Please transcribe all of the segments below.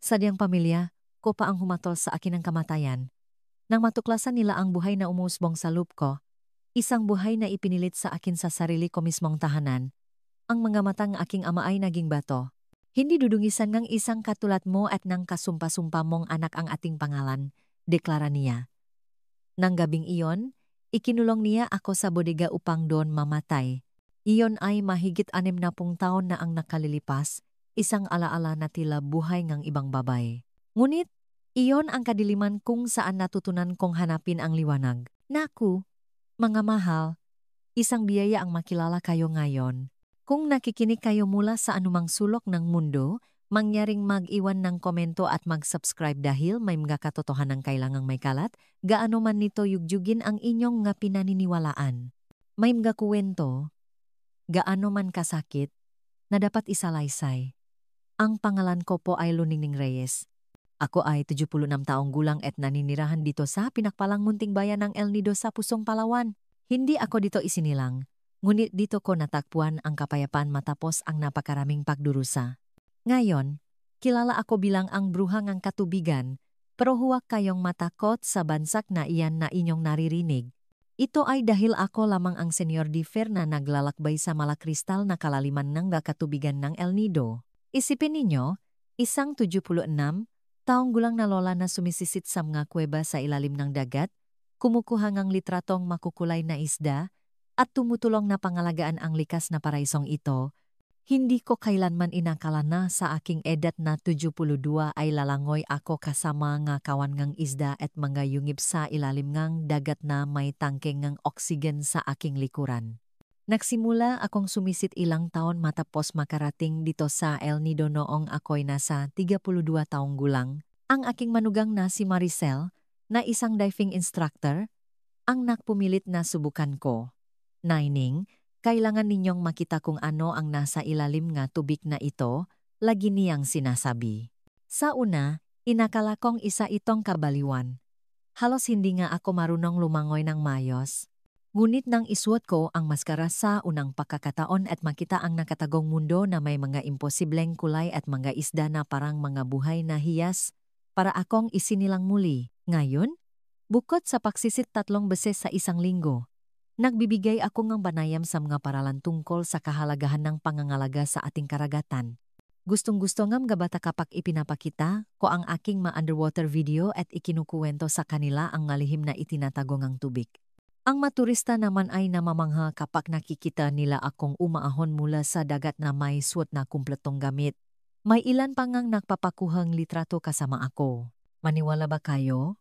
Sadyang pamilya, ko pa ang humatol sa akin ng kamatayan. Nang matuklasan nila ang buhay na umusbong sa loop ko, isang buhay na ipinilit sa akin sa sarili ko mismong tahanan, ang mga matang aking ama ay naging bato. Hindi dudungisan ngang isang katulad mo at nang kasumpa-sumpa mong anak ang ating pangalan, deklara niya. Nang gabing iyon, ikinulong niya ako sa bodega upang doon mamatay. Iyon ay mahigit 60 taon na ang nakalilipas, isang alaala na tila buhay ngang ibang babay. Ngunit, iyon ang kadiliman kung saan natutunan kong hanapin ang liwanag. Naku, mga mahal, isang biyaya ang makilala kayo ngayon. Kung nakikinig kayo mula sa anumang sulok ng mundo, mangyaring mag-iwan ng komento at mag-subscribe dahil may mga katotohanan kailangang may kalat, gaano man nito yugyugin ang inyong nga pinaniniwalaan. May mga kuwento, gaano man kasakit, na dapat isalaysay. Ang pangalan ko po ay Luningning Reyes. Ako ay 76 taong gulang at naninirahan dito sa pinakpalang munting bayan ng El Nido sa Pusong Palawan. Hindi ako dito isinilang, ngunit dito ko natakpuan ang kapayapaan matapos ang napakaraming pagdurusa. Ngayon, kilala ako bilang ang bruhang ang katubigan, pero huwag kayong matakot sa bansak na iyan na inyong naririnig. Ito ay dahil ako lamang ang Senyor Differ na naglalakbay sa malakristal na kalaliman ng katubigan ng El Nido. Isipin ninyo, isang 76 taong gulang na lola na sumisisit sa mga kuweba sa ilalim ng dagat, kumukuha ngang litratong makukulay na isda, at tumutulong na pangalagaan ang likas na paraisong ito. Hindi ko kailanman inakala na sa aking edad na 72 ay lalangoy ako kasama nga kawan ngang isda at mga yungib sa ilalim ngang dagat na may tangke ngang oksigen sa aking likuran. Nagsimula akong sumisit ilang taon matapos makarating dito sa El Nido noong ako'y nasa 32 taong gulang. Ang aking manugang na si Maricel, na isang diving instructor, ang nagpumilit na subukan ko. Naining, kailangan ninyong makita kung ano ang nasa ilalim nga tubig na ito, lagi niyang sinasabi. Sa una, inakala kong isa itong kabaliwan. Halos hindi nga ako marunong lumangoy ng mayos. Ngunit nang isuot ko ang maskara sa unang pagkakataon at makita ang nakatagong mundo na may mga imposibleng kulay at mga isda na parang mga buhay na hiyas, para akong isinilang muli. Ngayon, bukod sa pagsisit 3 beses sa isang linggo, nagbibigay ako ng banayam sa mga paralan tungkol sa kahalagahan ng pangangalaga sa ating karagatan. Gustong-gusto ngam gabata kapag ipinapakita ko ang aking ma-underwater video at ikinukuwento sa kanila ang ngalihim na itinatago ngang tubig. Ang maturista naman ay namamangha kapag nakikita nila akong umaahon mula sa dagat na may suot na kumpletong gamit. May ilan pa ngang nagpapakuhang litrato kasama ako. Maniwala ba kayo?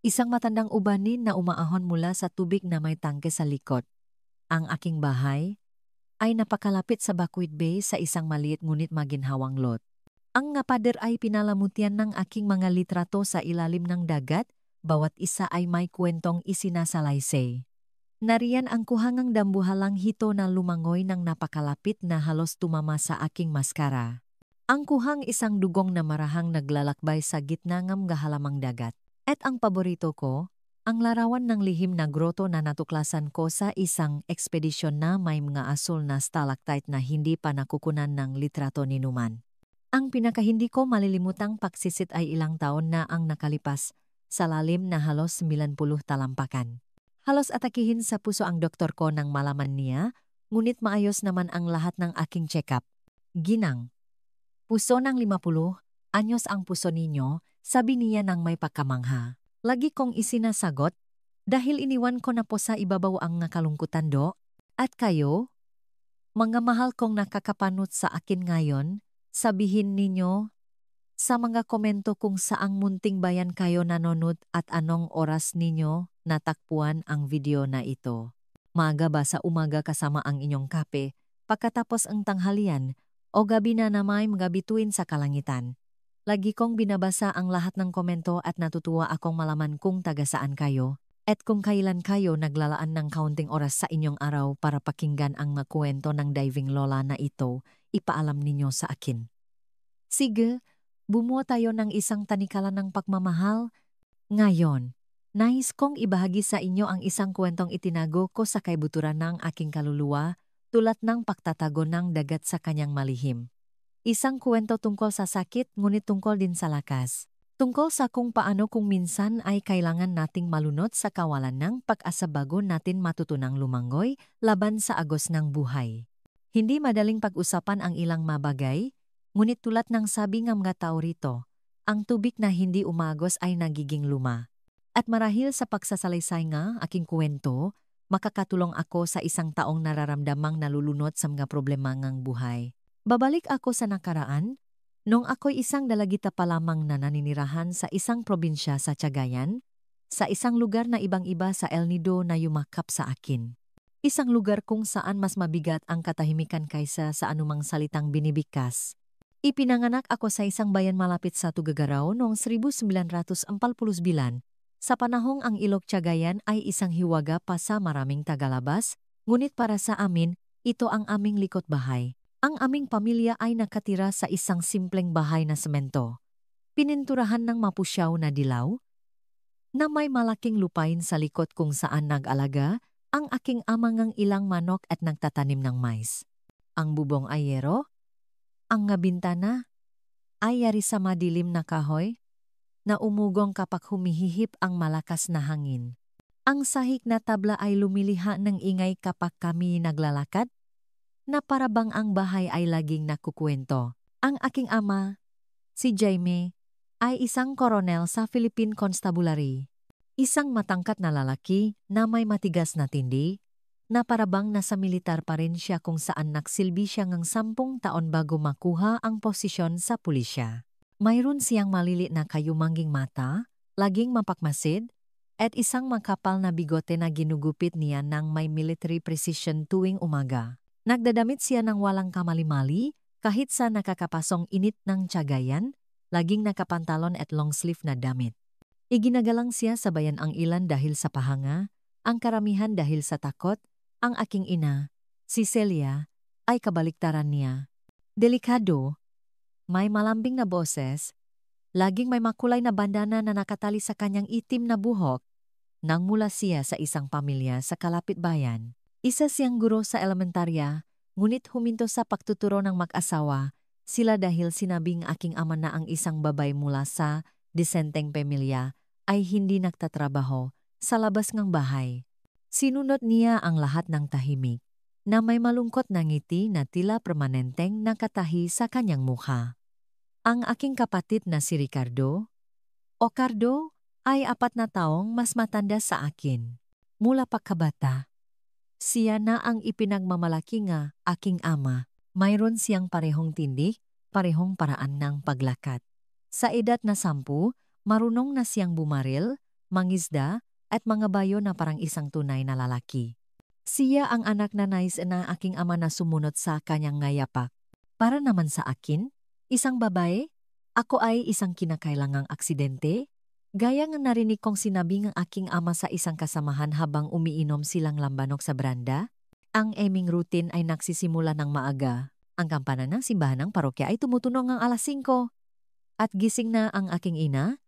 Isang matandang ubanin na umaahon mula sa tubig na may tangke sa likod. Ang aking bahay ay napakalapit sa Bacuit Bay sa isang maliit ngunit maginhawang lot. Ang nga pader ay pinalamutian ng aking mga litrato sa ilalim ng dagat, bawat isa ay may kwentong isinasalaysay. Nariyan ang kuhangang dambuhalang hito na lumangoy ng napakalapit na halos tumama sa aking maskara. Ang kuhang isang dugong na marahang naglalakbay sa gitna ng gahalamang dagat. At ang paborito ko, ang larawan ng lihim na groto na natuklasan ko sa isang ekspedisyon na may mga asul na stalactite na hindi pa nakukunan ng litrato ni Numan. Ang pinakahindi ko malilimutang pagsisit ay ilang taon na ang nakalipas, sa lalim na halos 90 talampakan. Halos atakihin sa puso ang doktor ko nang malaman niya, ngunit maayos naman ang lahat ng aking check-up. Ginang, puso ng 50, anyos ang puso ninyo, sabi niya nang may pagkamangha. Lagi kong isinasagot, dahil iniwan ko na po sa ibabaw ang nakalungkutan do. At kayo? Mga mahal kong nakakapanot sa akin ngayon, sabihin ninyo sa mga komento kung saang munting bayan kayo nanonood at anong oras ninyo natakpuan ang video na ito. Maaga ba sa umaga kasama ang inyong kape, pagkatapos ang tanghalian, o gabi na may mga bituin sa kalangitan? Lagi kong binabasa ang lahat ng komento at natutuwa akong malaman kung taga saan kayo, at kung kailan kayo naglalaan ng kaunting oras sa inyong araw para pakinggan ang makwento ng diving lola na ito, ipaalam ninyo sa akin. Sige, bumuo tayo ng isang tanikala ng pagmamahal. Ngayon, nais kong ibahagi sa inyo ang isang kwentong itinago ko sa kaibuturan ng aking kaluluwa, tulad ng pagtatago ng dagat sa kanyang malihim. Isang kwento tungkol sa sakit ngunit tungkol din sa lakas. Tungkol sa kung paano kung minsan ay kailangan nating malunod sa kawalan ng pag-asa bago natin matutunang lumangoy laban sa agos ng buhay. Hindi madaling pag-usapan ang ilang mabagay, ngunit tulad ng sabi ng mga tao rito, ang tubig na hindi umagos ay nagiging luma. At marahil sa pagsasalaysay nga aking kwento, makakatulong ako sa isang taong nararamdamang nalulunod sa mga problema ng buhay. Babalik ako sa nakaraan, nung ako'y isang dalagita pa lamang na naninirahan sa isang probinsya sa Cagayan, sa isang lugar na ibang-iba sa El Nido na yumakap sa akin. Isang lugar kung saan mas mabigat ang katahimikan kaysa sa anumang salitang binibigkas. Ipinanganak ako sa isang bayan malapit sa Tuguegarao noong 1949, sa panahong ang Ilog Cagayan ay isang hiwaga pa sa maraming tagalabas, ngunit para sa amin, ito ang aming likod bahay. Ang aming pamilya ay nakatira sa isang simpleng bahay na semento. Pininturahan ng mapusyaw na dilaw, na may malaking lupain sa likod kung saan nag-alaga ang aking amang ilang manok at nagtatanim ng mais. Ang bubong ay yero, ang nga bintana ay yari sa madilim na kahoy, na umugong kapag humihihip ang malakas na hangin. Ang sahig na tabla ay lumiliha ng ingay kapag kami naglalakad, na parabang ang bahay ay laging nakukwento. Ang aking ama, si Jaime, ay isang koronel sa Philippine Constabulary. Isang matangkat na lalaki na may matigas na tindi, na parabang nasa militar pa rin siya kung saan nagsilbi siya ng 10 taon bago makuha ang posisyon sa pulisya. Mayroon siyang maliliit na kayumanging mata, laging mapakmasid, at isang makapal na bigote na ginugupit niya ng may military precision tuwing umaga. Nagdadamit siya ng walang kamali-mali, kahit sa nakakapasong init ng Cagayan, laging nakapantalon at long sleeve na damit. Iginagalang siya sa bayan ang ilan dahil sa pahanga, ang karamihan dahil sa takot. Ang aking ina, si Celia, ay kabaliktaran niya. Delikado, may malambing na boses, laging may makulay na bandana na nakatali sa kanyang itim na buhok, nang mula siya sa isang pamilya sa kalapit bayan. Isa siyang guro sa elementarya, ngunit huminto sa pagtuturo ng mag-asawa, sila dahil sinabing aking ama na ang isang babay mula sa disenteng pamilya ay hindi nagtatrabaho sa labas ng bahay. Sinunod niya ang lahat ng tahimik, na may malungkot na ngiti na tila permanenteng nakatahi sa kanyang mukha. Ang aking kapatid na si Ricardo, o Cardo, ay 4 na taong mas matanda sa akin. Mula pagkabata, siya na ang ipinagmamalaki nga aking ama. Mayroon siyang parehong tindig, parehong paraan ng paglakad. Sa edad na 10, marunong na siyang bumaril, mangisda, at mga bayo na parang isang tunay na lalaki. Siya ang anak na nais na aking ama na sumunod sa kanyang ngayapak. Para naman sa akin, isang babae, ako ay isang kinakailangang aksidente, gaya ng narinig kong sinabi ng aking ama sa isang kasamahan habang umiinom silang lambanok sa branda. Ang aming routine ay nagsisimula ng maaga. Ang kampana ng simbahan ng parokya ay tumutunog ng alas 5. At gising na ang aking ina.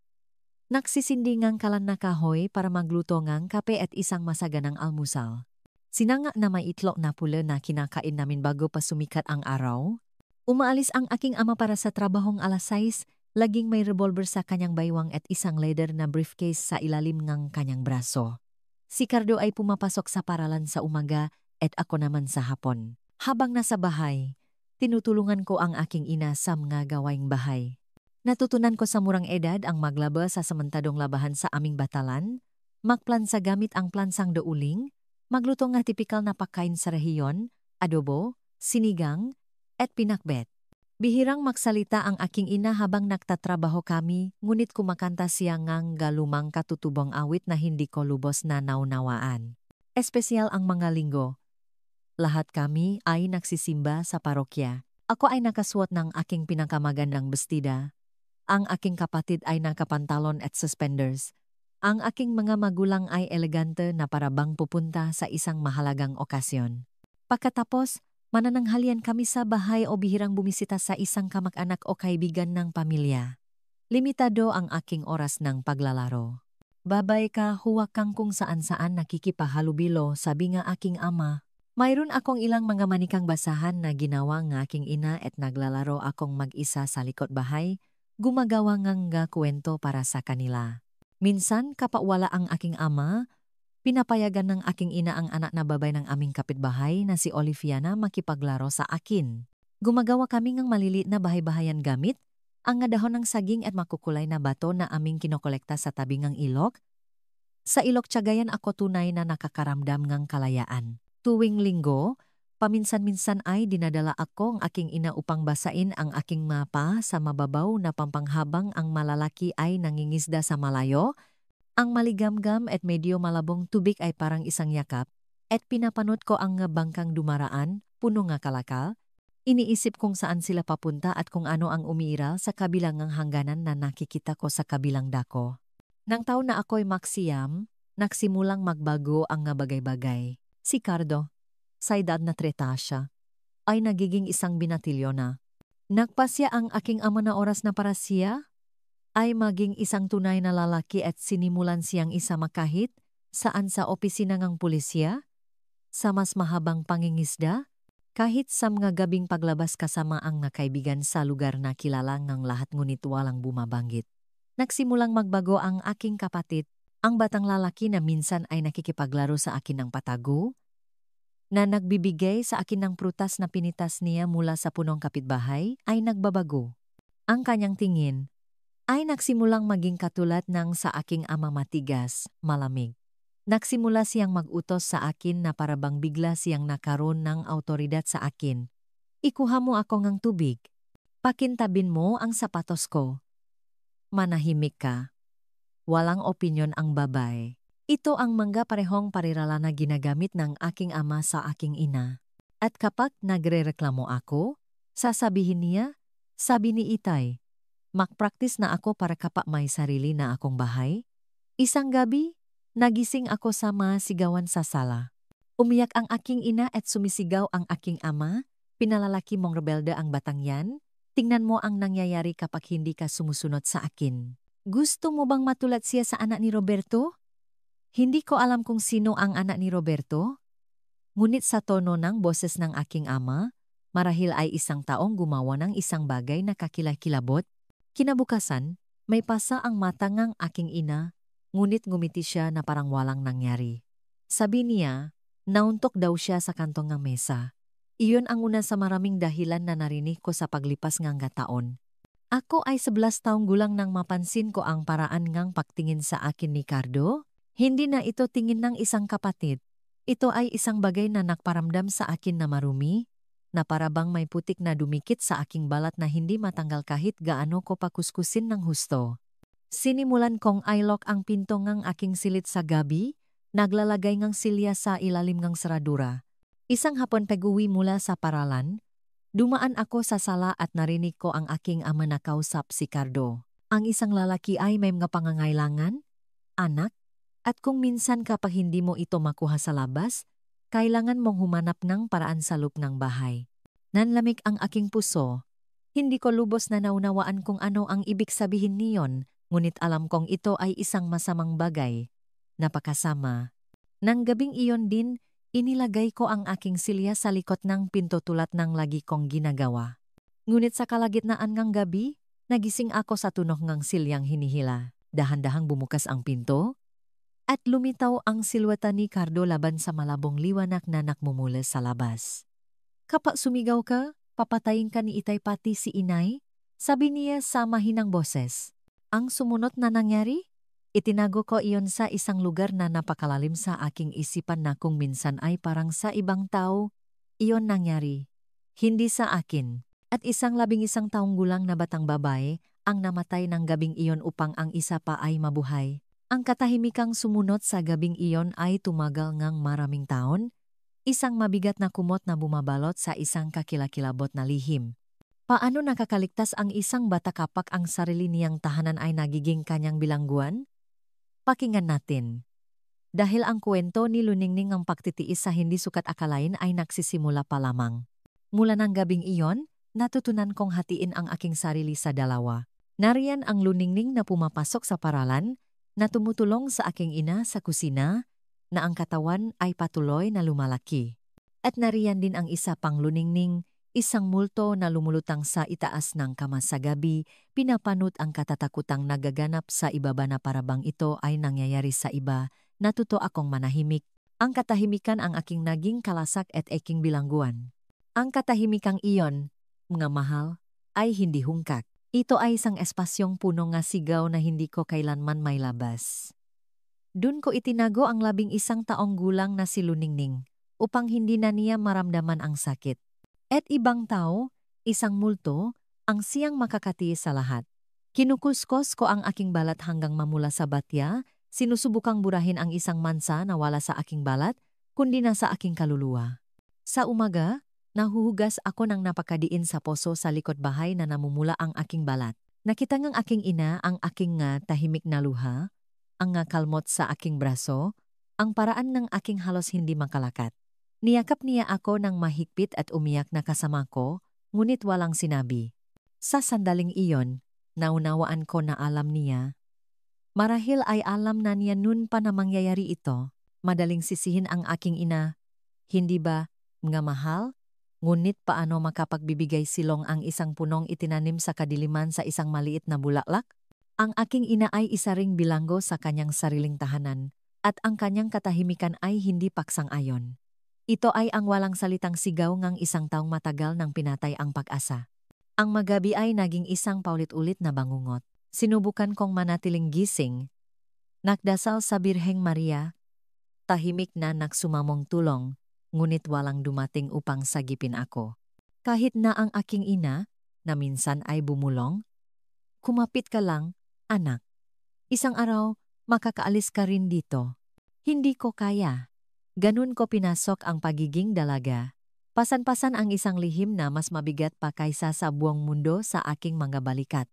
Nagsisindi ngang kalan na kahoy para magluto ngang kape at isang masaganang almusal. Sinanga na may itlog na pula na kinakain namin bago pa sumikat ang araw. Umaalis ang aking ama para sa trabahong alas 6, laging may revolver sa kanyang baywang at isang leather na briefcase sa ilalim ng kanyang braso. Si Cardo ay pumapasok sa paralan sa umaga at ako naman sa hapon. Habang nasa bahay, tinutulungan ko ang aking ina sa mga gawaing bahay. Natutunan ko sa murang edad ang maglaba sa samantadong labahan sa aming batalan, magplansa gamit ang plansang douling, magluto nga tipikal na pagkain sa rehiyon, adobo, sinigang, at pinakbet. Bihirang magsalita ang aking ina habang nagtatrabaho kami, ngunit kumakanta siya ngang galumang katutubong awit na hindi ko lubos na naunawaan. Espesyal ang mga linggo. Lahat kami ay nagsisimba sa parokya. Ako ay nakasuot ng aking pinakamagandang bestida. Ang aking kapatid ay nakapantalon at suspenders. Ang aking mga magulang ay elegante na parabang pupunta sa isang mahalagang okasyon. Pagkatapos, manananghalian kami sa bahay o bihirang bumisita sa isang kamag-anak o kaibigan ng pamilya. Limitado ang aking oras ng paglalaro. Babay ka, huwag kang kung saan-saan nakikipahalubilo, sabi nga aking ama. Mayroon akong ilang mga manikang basahan na ginawa ng aking ina at naglalaro akong mag-isa sa likod bahay, gumagawa ngang nga kwento para sa kanila. Minsan kapawala ang aking ama, pinapayagan ng aking ina ang anak na babay ng aming kapitbahay na si Olivia na makipaglaro sa akin. Gumagawa kami ng maliliit na bahay-bahayan gamit, ang nga dahon ng saging at makukulay na bato na aming kinokolekta sa tabi ng ilog. Sa ilog tiyagayan ako tunay na nakakaramdam ng kalayaan. Tuwing linggo, paminsan-minsan ay dinadala ako ang aking ina upang basain ang aking mapa sa mababaw na pampanghabang ang malalaki ay nangingisda sa malayo. Ang maligamgam at medyo malabong tubig ay parang isang yakap, at pinapanot ko ang nga bangkang dumaraan, puno nga kalakal. Iniisip kung saan sila papunta at kung ano ang umiiral sa kabilang ng hangganan na nakikita ko sa kabilang dako. Nang taon na ako'y maksiyam, nagsimulang magbago ang nga bagay-bagay. Si Cardo, sa edad na 30, ay nagiging isang binatilyo na. Nagpasya ang aking ama na oras na para siya ay maging isang tunay na lalaki at sinimulan siyang isa makahit saan sa opisina ng pulisya, sa mas mahabang pangingisda, kahit sa mga gabing paglabas kasama ang nakaibigan sa lugar na kilala ng lahat ngunit walang bumabanggit. Nagsimulang magbago ang aking kapatid, ang batang lalaki na minsan ay nakikipaglaro sa akin ng patago, na nagbibigay sa akin ng prutas na pinitas niya mula sa punong kapitbahay, ay nagbabago. Ang kanyang tingin ay nagsimulang maging katulad ng sa aking ama matigas, malamig. Nagsimula siyang mag-utos sa akin na parabang bigla siyang nakaroon ng autoridad sa akin. Ikuha mo ako ng tubig. Pakintabin mo ang sapatos ko. Manahimik ka. Walang opinyon ang babae. Ito ang mga parehong parirala na ginagamit ng aking ama sa aking ina. At kapag nagrereklamo ako, sasabihin niya, sabi ni Itay, magpraktis na ako para kapag may sarili na akong bahay. Isang gabi, nagising ako sa masigawan sa sala. Umiyak ang aking ina at sumisigaw ang aking ama, pinalalaki mong rebelde ang batang yan. Tingnan mo ang nangyayari kapag hindi ka sumusunod sa akin. Gusto mo bang matulad siya sa anak ni Roberto? Hindi ko alam kung sino ang anak ni Roberto. Ngunit sa tono ng boses ng aking ama, marahil ay isang taong gumawa ng isang bagay na kakilakilabot. Kinabukasan, may pasa ang mata ng aking ina, ngunit ngumiti siya na parang walang nangyari. Sabi niya, nauntok daw siya sa kantong ng mesa. Iyon ang una sa maraming dahilan na narinig ko sa paglipas ng taon. Ako ay 11 taong gulang nang mapansin ko ang paraan ngang pagtingin sa akin ni Cardo. Hindi na ito tingin ng isang kapatid. Ito ay isang bagay na nakparamdam sa akin na marumi, na parabang may putik na dumikit sa aking balat na hindi matanggal kahit gaano ko pakuskusin ng husto. Sinimulan kong i-lock ang pinto ngang aking silid sa gabi, naglalagay ngang silya sa ilalim ng seradura. Isang hapon pag-uwi mula sa paralan, dumaan ako sa sala at narinig ko ang aking ama na kausap si Cardo. Ang isang lalaki ay may mga pangangailangan, anak, at kung minsan kapag hindi mo ito makuha sa labas, kailangan mong humanap ng paraan sa loob ng bahay. Nanlamig ang aking puso. Hindi ko lubos na naunawaan kung ano ang ibig sabihin niyon, ngunit alam kong ito ay isang masamang bagay. Napakasama. Nang gabing iyon din, inilagay ko ang aking silya sa likod ng pinto tulad ng lagi kong ginagawa. Ngunit sa kalagitnaan ng gabi, nagising ako sa tunog ng silyang hinihila. Dahan-dahang bumukas ang pinto, at lumitaw ang silweta ni Cardo laban sa malabong liwanag na nakmumula sa labas. Kapag sumigaw ka, papatayin ka ni Itay pati si Inay, sabi niya sa mahinang boses. Ang sumunod na nangyari? Itinago ko iyon sa isang lugar na napakalalim sa aking isipan na kung minsan ay parang sa ibang tao. Iyon nangyari. Hindi sa akin. At isang 11 taong gulang na batang babae ang namatay ng gabing iyon upang ang isa pa ay mabuhay. Ang katahimikang sumunod sa gabing iyon ay tumagal ngang maraming taon. Isang mabigat na kumot na bumabalot sa isang kakilakilabot na lihim. Paano nakakaligtas ang isang bata kapag ang sarili niyang tahanan ay nagiging kanyang bilangguan? Pakinggan natin. Dahil ang kwento ni Luningning ang pagtitiis sa hindi sukat akalain ay nagsisimula pa lamang. Mula ng gabing iyon, natutunan kong hatiin ang aking sarili sa dalawa. Nariyan ang Luningning na pumapasok sa paralan, na tumutulong sa aking ina sa kusina, na ang katawan ay patuloy na lumalaki. At nariyan din ang isa pang luningning, isang multo na lumulutang sa itaas ng kama sa gabi, pinapanot ang katatakutang nagaganap sa ibaba na parabang ito ay nangyayari sa iba, natuto akong manahimik. Ang katahimikan ang aking naging kalasak at aking bilangguan. Ang katahimikang iyon, mga mahal, ay hindi hungkak. Ito ay isang espasyong puno nga sigaw na hindi ko kailanman may labas. Dun ko itinago ang 11 taong gulang na si Luningning, upang hindi na niya maramdaman ang sakit. At ibang tao, isang multo, ang siyang makakatiis sa lahat. Kinukuskos ko ang aking balat hanggang mamula sa batya, sinusubukang burahin ang isang mansa na wala sa aking balat, kundi na sa aking kaluluwa. Sa umaga, nahuhugas ako ng napakadiin sa poso sa likod bahay na namumula ang aking balat. Nakita ngang aking ina ang aking tahimik na luha, ang kalmot sa aking braso, ang paraan ng aking halos hindi makalakat. Niyakap niya ako ng mahigpit at umiyak na kasama ko, ngunit walang sinabi. Sa sandaling iyon, naunawaan ko na alam niya. Marahil ay alam na niya nun pa na mangyayari ito. Madaling sisihin ang aking ina. Hindi ba, mga mahal? Ngunit paano makapagbibigay silong ang isang punong itinanim sa kadiliman sa isang maliit na bulaklak? Ang aking ina ay isa ring bilanggo sa kanyang sariling tahanan, at ang kanyang katahimikan ay hindi paksang-ayon. Ito ay ang walang salitang sigaw ngang isang taong matagal nang pinatay ang pag-asa. Ang magabi ay naging isang paulit-ulit na bangungot. Sinubukan kong manatiling gising. Nagdasal sa Birheng Maria. Tahimik na nagsumamong tulong, ngunit walang dumating upang sagipin ako. Kahit na ang aking ina, na minsan ay bumulong, kumapit ka lang, anak. Isang araw, makakaalis ka rin dito. Hindi ko kaya. Ganun ko pinasok ang pagiging dalaga. Pasan-pasan ang isang lihim na mas mabigat pa kaysa sa buong mundo sa aking mga balikat.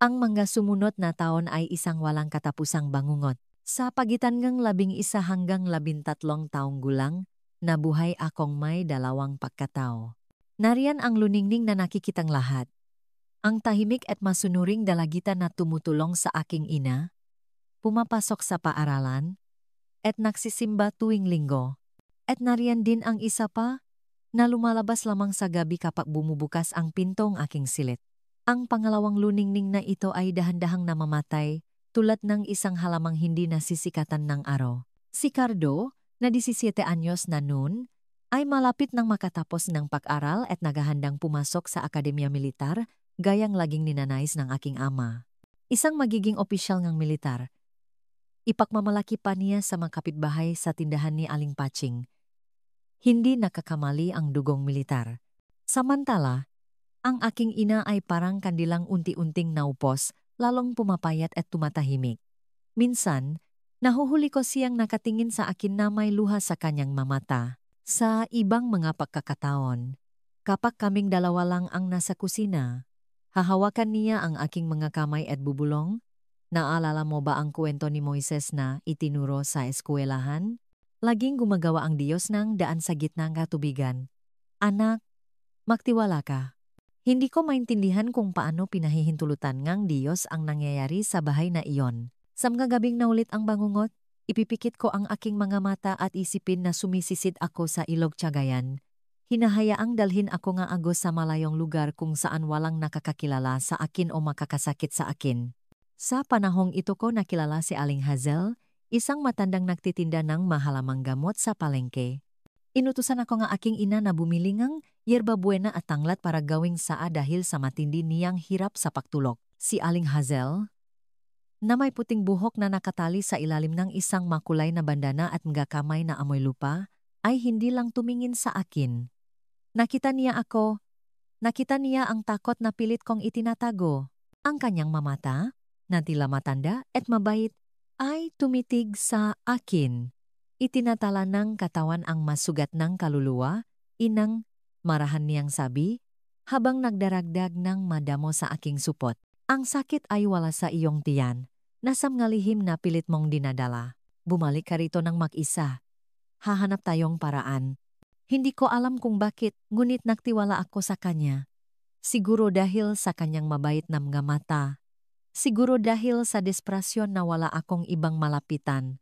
Ang mga sumunod na taon ay isang walang katapusang bangungot. Sa pagitan ng 11 hanggang 13 taong gulang, nabuhay akong may 2 pagkatao. Nariyan ang luningning na nakikitang lahat. Ang tahimik at masunuring dalagitan na tumutulong sa aking ina, pumapasok sa paaralan, at nagsisimba tuwing linggo. At nariyan din ang isa pa, na lumalabas lamang sa gabi kapag bumubukas ang pintong aking silit. Ang pangalawang luningning na ito ay dahan-dahang namamatay, tulad ng isang halamang hindi nasisikatan ng araw. Si Cardo, na 17 anyos na noon, ay malapit nang makatapos ng pag-aral at naghahandang pumasok sa Akademya Militar, gayang laging ninanais ng aking ama. Isang magiging opisyal ng militar. Ipagmamalaki pa niya sa mga kapitbahay sa tindahan ni Aling Paching. Hindi nakakamali ang dugong militar. Samantala, ang aking ina ay parang kandilang unti-unting naupos, lalong pumapayat at tumatahimik. Minsan, nahuhuli ko siyang nakatingin sa akin na may luha sa kanyang mamata. Sa ibang mga pagkakataon, kapag kaming dalawa lang ang nasa kusina, hahawakan niya ang aking mga kamay at bubulong. Naalala mo ba ang kwento ni Moises na itinuro sa eskwelahan? Laging gumagawa ang Diyos ng daan sa gitna ng katubigan. Anak, magtiwala ka. Hindi ko maintindihan kung paano pinahihintulutan ngang Diyos ang nangyayari sa bahay na iyon. Sa mga gabing naulit ang bangungot, ipipikit ko ang aking mga mata at isipin na sumisisid ako sa ilog Cagayan. Hinahayaang dalhin ako nga agos sa malayong lugar kung saan walang nakakakilala sa akin o makakasakit sa akin. Sa panahong ito ko nakilala si Aling Hazel, isang matandang nagtitinda ng mahalamang gamot sa palengke. Inutusan ako nga aking ina na bumili ng yerba buena at tanglat para gawing saa dahil sa matindi niyang hirap sa pagtulog. Si Aling Hazel, na may puting buhok na nakatali sa ilalim ng isang makulay na bandana at mga kamay na amoy lupa, ay hindi lang tumingin sa akin. Nakita niya ang takot na pilit kong itinatago. Ang kanyang mamata, na tila matanda at mabait, ay tumitig sa akin. Itinatala ng katawan ang masugat ng kaluluwa, inang marahan niyang sabi, habang nagdaragdag ng madamo sa aking supot. Ang sakit ay wala sa iyong tiyan. Nasam nga lihim na pilit mong dinadala. Bumalik ka rito ng mag-isa. Hahanap tayong paraan. Hindi ko alam kung bakit, ngunit nagtiwala ako sa kanya. Siguro dahil sa kanyang mabait na mga mata. Siguro dahil sa desperasyon na wala akong ibang malapitan.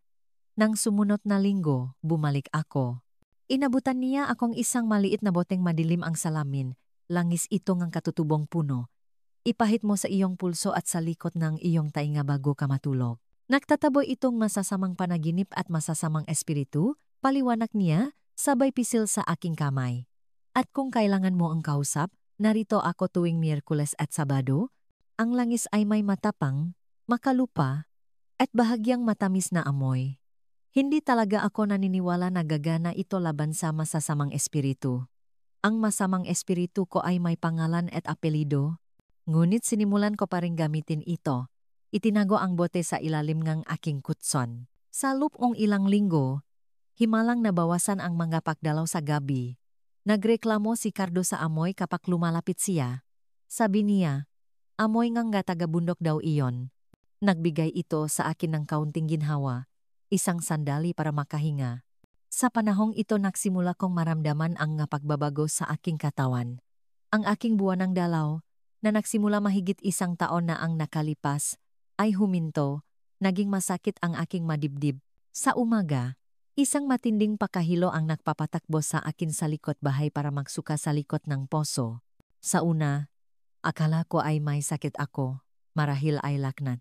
Nang sumunod na linggo, bumalik ako. Inabutan niya akong isang maliit na boteng madilim ang salamin, langis ito ngang katutubong puno. Ipahit mo sa iyong pulso at sa likod ng iyong tainga bago ka matulog. Nagtataboy itong masasamang panaginip at masasamang espiritu, paliwanag niya, sabay pisil sa aking kamay. At kung kailangan mo ang kausap, narito ako tuwing Miyerkules at Sabado. Ang langis ay may matapang, makalupa, at bahagyang matamis na amoy. Hindi talaga ako naniniwala na gagana ito laban sa masasamang espiritu. Ang masamang espiritu ko ay may pangalan at apelido, ngunit sinimulan ko pa rin gamitin ito. Itinago ang bote sa ilalim ng aking kutson. Sa lupong ilang linggo, himalang nabawasan ang mga pagdalaw sa gabi. Nagreklamo si Cardo sa amoy kapag lumalapit siya. Sabi niya, amoy ngang taga-bundok daw iyon. Nagbigay ito sa akin ng kaunting ginhawa, isang sandali para makahinga. Sa panahong ito nagsimula kong maramdaman ang pagbabago sa aking katawan. Ang aking buwan ng dalaw, na nagsimula mahigit 1 taon na ang nakalipas, ay huminto, naging masakit ang aking madibdib. Sa umaga, isang matinding pakahilo ang nagpapatakbo sa akin sa likod bahay para magsuka sa likod ng poso. Sa una, akala ko ay may sakit ako, marahil ay laknat.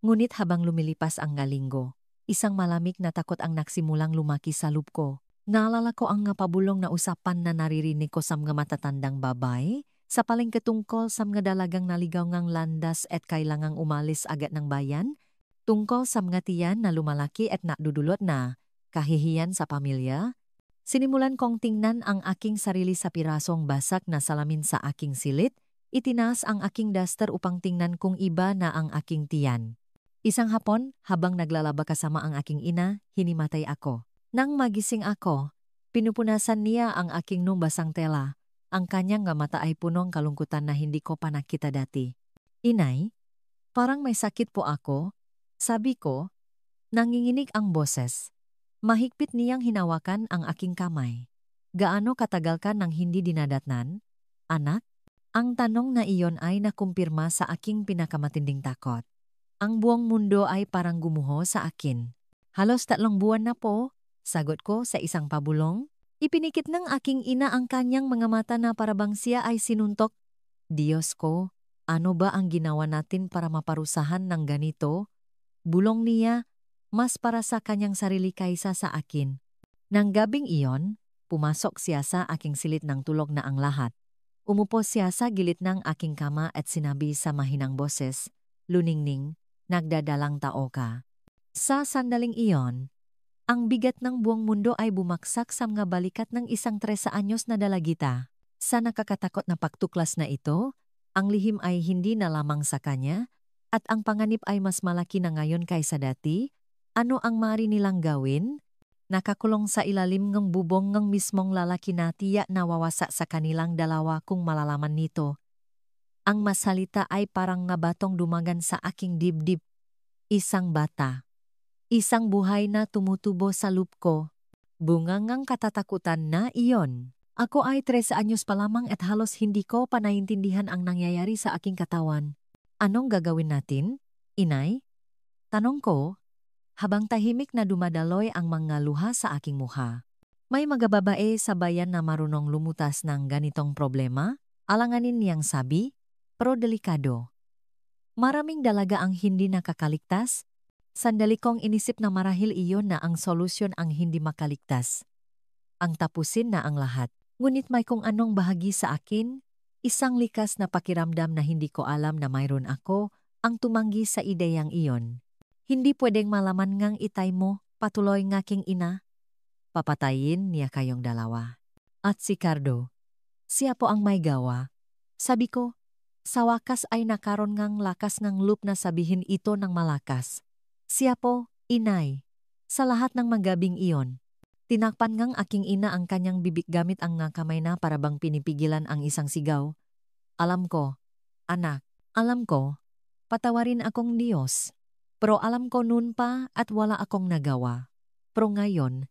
Ngunit habang lumilipas ang linggo, isang malamig na takot ang nagsimulang lumaki sa loob ko. Naalala ko ang pabulong na usapan na naririnig ko sa mga matatandang babay, sa palengke tungkol sa mga dalagang naligaw ngang landas at kailangang umalis agad ng bayan, tungkol sa mga tiyan na lumalaki at nadudulot na kahihiyan sa pamilya. Sinimulan kong tingnan ang aking sarili sa pirasong basak na salamin sa aking silit, itinaas ang aking duster upang tingnan kung iba na ang aking tiyan. Isang hapon, habang naglalaba kasama ang aking ina, hinimatay ako. Nang magising ako, pinupunasan niya ang aking basang tela. Ang kanyang mata ay punong kalungkutan na hindi ko pa nakita dati. Inay, parang may sakit po ako. Sabi ko, nanginginig ang boses. Mahigpit niyang hinawakan ang aking kamay. Gaano katagal ka nang hindi dinadatnan? Anak? Ang tanong na iyon ay nakumpirma sa aking pinakamatinding takot. Ang buong mundo ay parang gumuho sa akin. Halos 3 buwan na po, sagot ko sa isang pabulong. Ipinikit ng aking ina ang kanyang mga mata na parabang siya ay sinuntok. Diyos ko, ano ba ang ginawa natin para maparusahan ng ganito? Bulong niya, mas para sa kanyang sarili kaysa sa akin. Nang gabing iyon, pumasok siya sa aking silid ng tulog na ang lahat. Umupo siya sa gilid ng aking kama at sinabi sa mahinang boses, "Luningning, nagdadalang tao ka." Sa sandaling iyon, ang bigat ng buong mundo ay bumaksak sa mga balikat ng isang 13 anyos na dalagita. Sa nakakatakot na pagtuklas na ito, ang lihim ay hindi na lamang sa kanya, at ang panganib ay mas malaki na ngayon kaysa dati. Ano ang maaari nilang gawin? Nakakulong sa ilalim ng bubong ng mismong lalaki na tiyak nawawasa sa kanilang dalawa kung malalaman nito. Ang masalita ay parang nga batong dumagan sa aking dibdib. Isang bata. Isang buhay na tumutubo sa loob ko. Bungangang katatakutan na iyon. Ako ay 13 anyos pa lamang at halos hindi ko pa naintindihan ang nangyayari sa aking katawan. Anong gagawin natin, inay? Tanong ko, habang tahimik na dumadaloy ang mga luha sa aking muha. May mga babae sa bayan na marunong lumutas ng ganitong problema, alanganin niyang sabi, pero delikado. Maraming dalaga ang hindi nakakaligtas. Sandali kong inisip na marahil iyon na ang solusyon ang hindi makaligtas. Ang tapusin na ang lahat. Ngunit may kung anong bahagi sa akin, isang likas na pakiramdam na hindi ko alam na mayroon ako, ang tumanggi sa ideyang iyon. Hindi pwedeng malaman ngang itay mo, patuloy ngaking ina. Papatayin niya kayong dalawa. At si Cardo, siya po ang may gawa. Sabi ko, sa wakas ay nakaroon ngang lakas ng loob na sabihin ito ng malakas. Siya po, inay. Sa lahat ng magabing iyon, tinakpan ngang aking ina ang kanyang bibig gamit ang kamay na parabang pinipigilan ang isang sigaw. Alam ko, anak, alam ko, patawarin akong Diyos. Pero alam ko noon pa at wala akong nagawa. Pero ngayon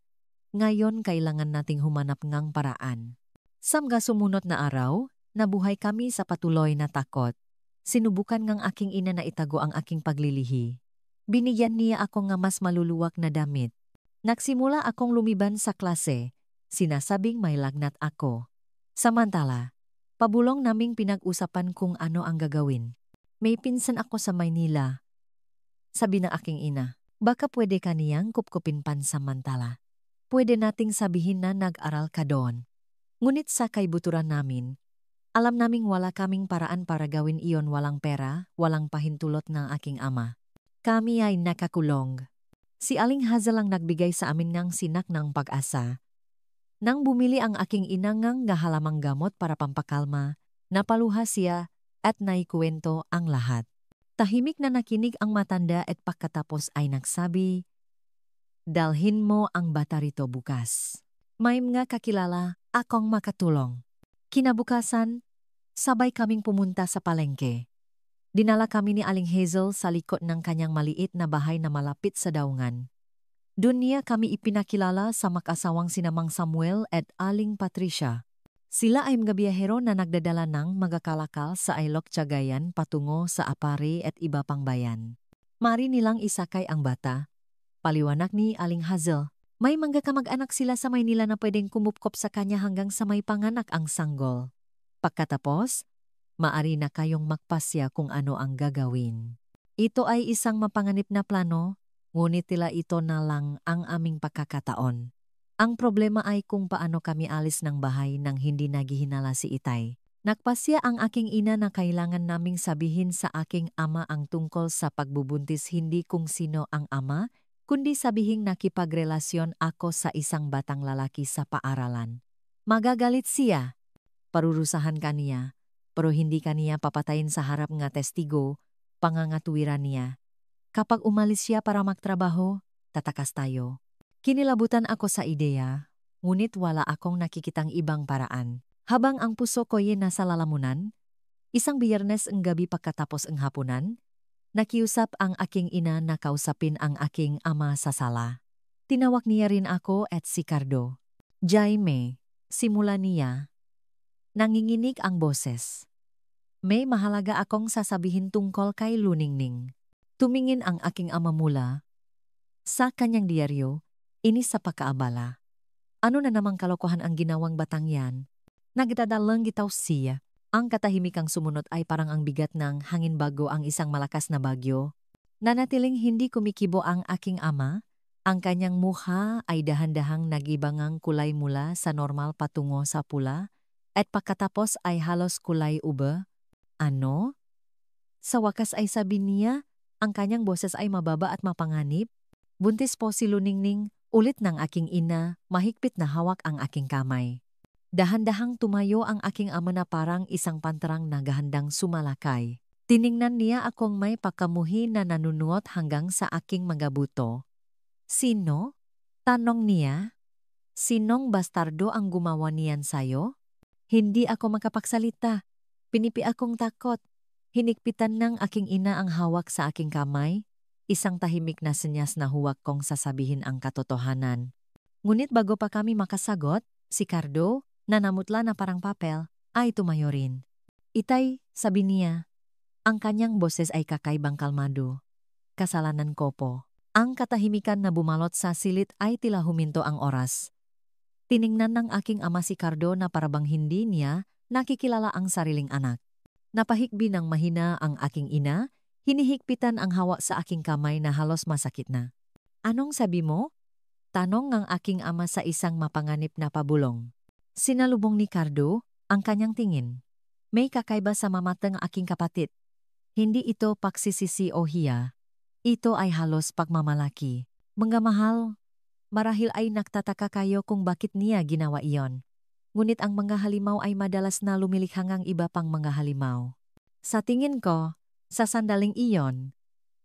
kailangan nating humanap ngang paraan. Sa mga sumunod na araw, nabuhay kami sa patuloy na takot. Sinubukan ngang aking ina na itago ang aking paglilihi. Binigyan niya ako nga mas maluluwag na damit. Nagsimula akong lumiban sa klase. sinasabing may lagnat ako. Samantala, pabulong naming pinag-usapan kung ano ang gagawin. May pinsan ako sa Maynila. Sabi ng aking ina, baka pwede ka niyang kupkupin pansamantala. Pwede nating sabihin na nag-aral ka doon. Ngunit sa kaibuturan namin, alam naming wala kaming paraan para gawin iyon, walang pera, walang pahintulot ng aking ama. Kami ay nakakulong. Si Aling Hazel ang nagbigay sa amin ng sinak ng pag-asa. Nang bumili ang aking inangang halamang gamot para pampakalma, napaluha siya at naikuwento ang lahat. Tahimik na nakinig ang matanda at pagkatapos ay nagsabi, dalhin mo ang bata rito bukas. May mga kakilala akong makatulong. Kinabukasan, sabay kaming pumunta sa palengke. Dinala kami ni Aling Hazel sa likod ng kanyang maliit na bahay na malapit sa daungan. Doon niya kami ipinakilala sa mag-asawang sinamang Samuel at Aling Patricia. Sila ay mga biyahero na nagdadala ng magakalakal sa Ailok Cagayan patungo sa Apare at iba pang bayan. Mari nilang isakay ang bata. Paliwanag ni Aling Hazel, may mga kamag-anak sila sa Maynila na pwedeng kumupkop sa kanya hanggang sa may panganak ang sanggol. Pagkatapos, maari na kayong magpasya kung ano ang gagawin. Ito ay isang mapanganib na plano, ngunit tila ito na lang ang aming pagkakataon. Ang problema ay kung paano kami alis ng bahay nang hindi naghihinala si Itay. Nagpasya ang aking ina na kailangan naming sabihin sa aking ama ang tungkol sa pagbubuntis, hindi kung sino ang ama, kundi sabihing nakipagrelasyon ako sa isang batang lalaki sa paaralan. Magagalit siya. Parurusahan kaniya, pero hindi kaniya papatayin sa harap nga testigo, pangangatuwiran niya. Kapag umalis siya para magtrabaho, tatakas tayo. Kinilabutan ako sa ideya, ngunit wala akong nakikitang ibang paraan. Habang ang puso ko'y nasa lalamunan, isang Biyernes ang gabi pagkatapos ang hapunan, nakiusap ang aking ina na kausapin ang aking ama sa sala. Tinawag niya rin ako at si Cardo. Jaime, simula niya. Nanginginig ang boses. May mahalaga akong sasabihin tungkol kay Luningning. Tumingin ang aking ama mula sa kanyang diaryo, inis sa pagkaabala. Ano na namang kalokohan ang ginawang batang yan? Nagdadalang gitaw siya. Ang katahimikang sumunod ay parang ang bigat ng hangin bago ang isang malakas na bagyo. Nanatiling hindi kumikibo ang aking ama. Ang kanyang mukha ay dahan-dahang nagibangang kulay mula sa normal patungo sa pula at pagkatapos ay halos kulay ube. Ano? Sa wakas ay sabi niya, ang kanyang boses ay mababa at mapanganib. Buntis po si Luningning, ulit ng aking ina, mahigpit na hawak ang aking kamay. Dahan-dahang tumayo ang aking ama na parang isang panterang na gahandang sumalakay. Tiningnan niya akong may pagkamuhi na nanunuot hanggang sa aking mga buto. Sino? Tanong niya. Sinong bastardo ang gumawa niyan sayo? Hindi ako makapagsalita. Pinipi akong takot. Hinigpitan ng aking ina ang hawak sa aking kamay, isang tahimik na senyas na huwag kong sasabihin ang katotohanan. Ngunit bago pa kami makasagot, si Cardo, na namutla na parang papel, ay tumayo rin. Itay, sabi niya, ang kanyang boses ay kakaibang kalmado. Kasalanan ko po. Ang katahimikan na bumalot sa silid ay tila huminto ang oras. Tiningnan ng aking ama si Cardo na parabang hindi niya nakikilala ang sariling anak. Napahikbi ng mahina ang aking ina, hinihigpitan ang hawak sa aking kamay na halos masakit na. Anong sabi mo? Tanong ng aking ama sa isang mapanganib na pabulong. Sinalubong ni Cardo ang kanyang tingin. May kakaiba sa mamatang aking kapatid. Hindi ito pagsisisi o hiya. Ito ay halos pagmamalaki. Mga mahal, marahil ay nagtataka kayo kung bakit niya ginawa iyon. Ngunit ang mga halimaw ay madalas na lumilikhang ang iba pang mga halimaw. Sa tingin ko, sa sandaling iyon,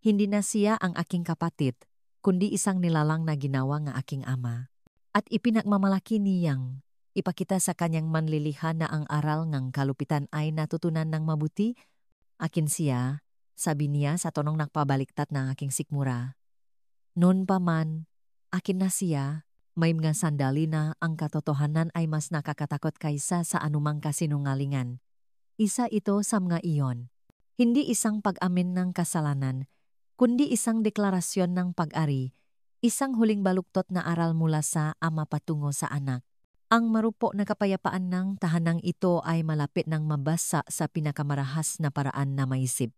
hindi na siya ang aking kapatid, kundi isang nilalang na ginawa ng aking ama. At ipinagmamalaki niyang ipakita sa kanyang manliliha na ang aral ng kalupitan ay natutunan ng mabuti. Akin siya, sabi niya sa tonong nagpabaliktad ng aking sikmura. Noon pa man, akin na siya. May mga sandali na ang katotohanan ay mas nakakatakot kaysa sa anumang kasinungalingan. Isa ito sa mga iyon. Hindi isang pag-amin ng kasalanan, kundi isang deklarasyon ng pag-ari, isang huling baluktot na aral mula sa ama patungo sa anak. Ang marupo na kapayapaan ng tahanang ito ay malapit ng mabasa sa pinakamarahas na paraan na maisip.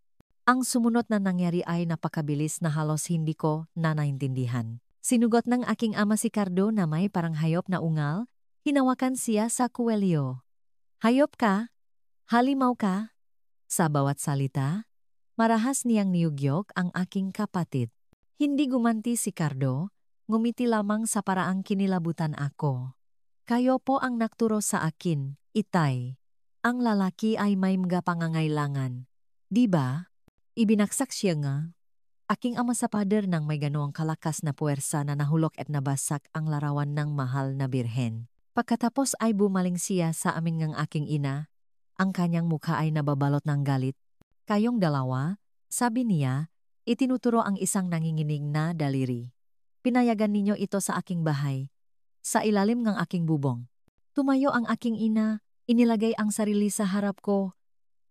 Ang sumunod na nangyari ay napakabilis na halos hindi ko na naintindihan. Sinugot ng aking ama si Cardo na may parang hayop na ungal, hinawakan siya sa kuwelyo. Hayop ka? Halimaw ka? Sa bawat salita, marahas niyang niyugyok ang aking kapatid. Hindi gumanti si Cardo, ngumiti lamang sa paraang kinilabutan ako. Kayo po ang nagturo sa akin, itay. Ang lalaki ay may mga pangangailangan. Di ba? Ibinaksak siya nga. Aking ama sa pader nang may ganoong kalakas na puwersa na nahulok at nabasak ang larawan ng mahal na birhen. Pagkatapos ay bumaling siya sa amin ngang aking ina. Ang kanyang mukha ay nababalot ng galit. Kayong dalawa, sabi niya, itinuturo ang isang nanginginig na daliri. Pinayagan ninyo ito sa aking bahay. Sa ilalim ng aking bubong. Tumayo ang aking ina, inilagay ang sarili sa harap ko.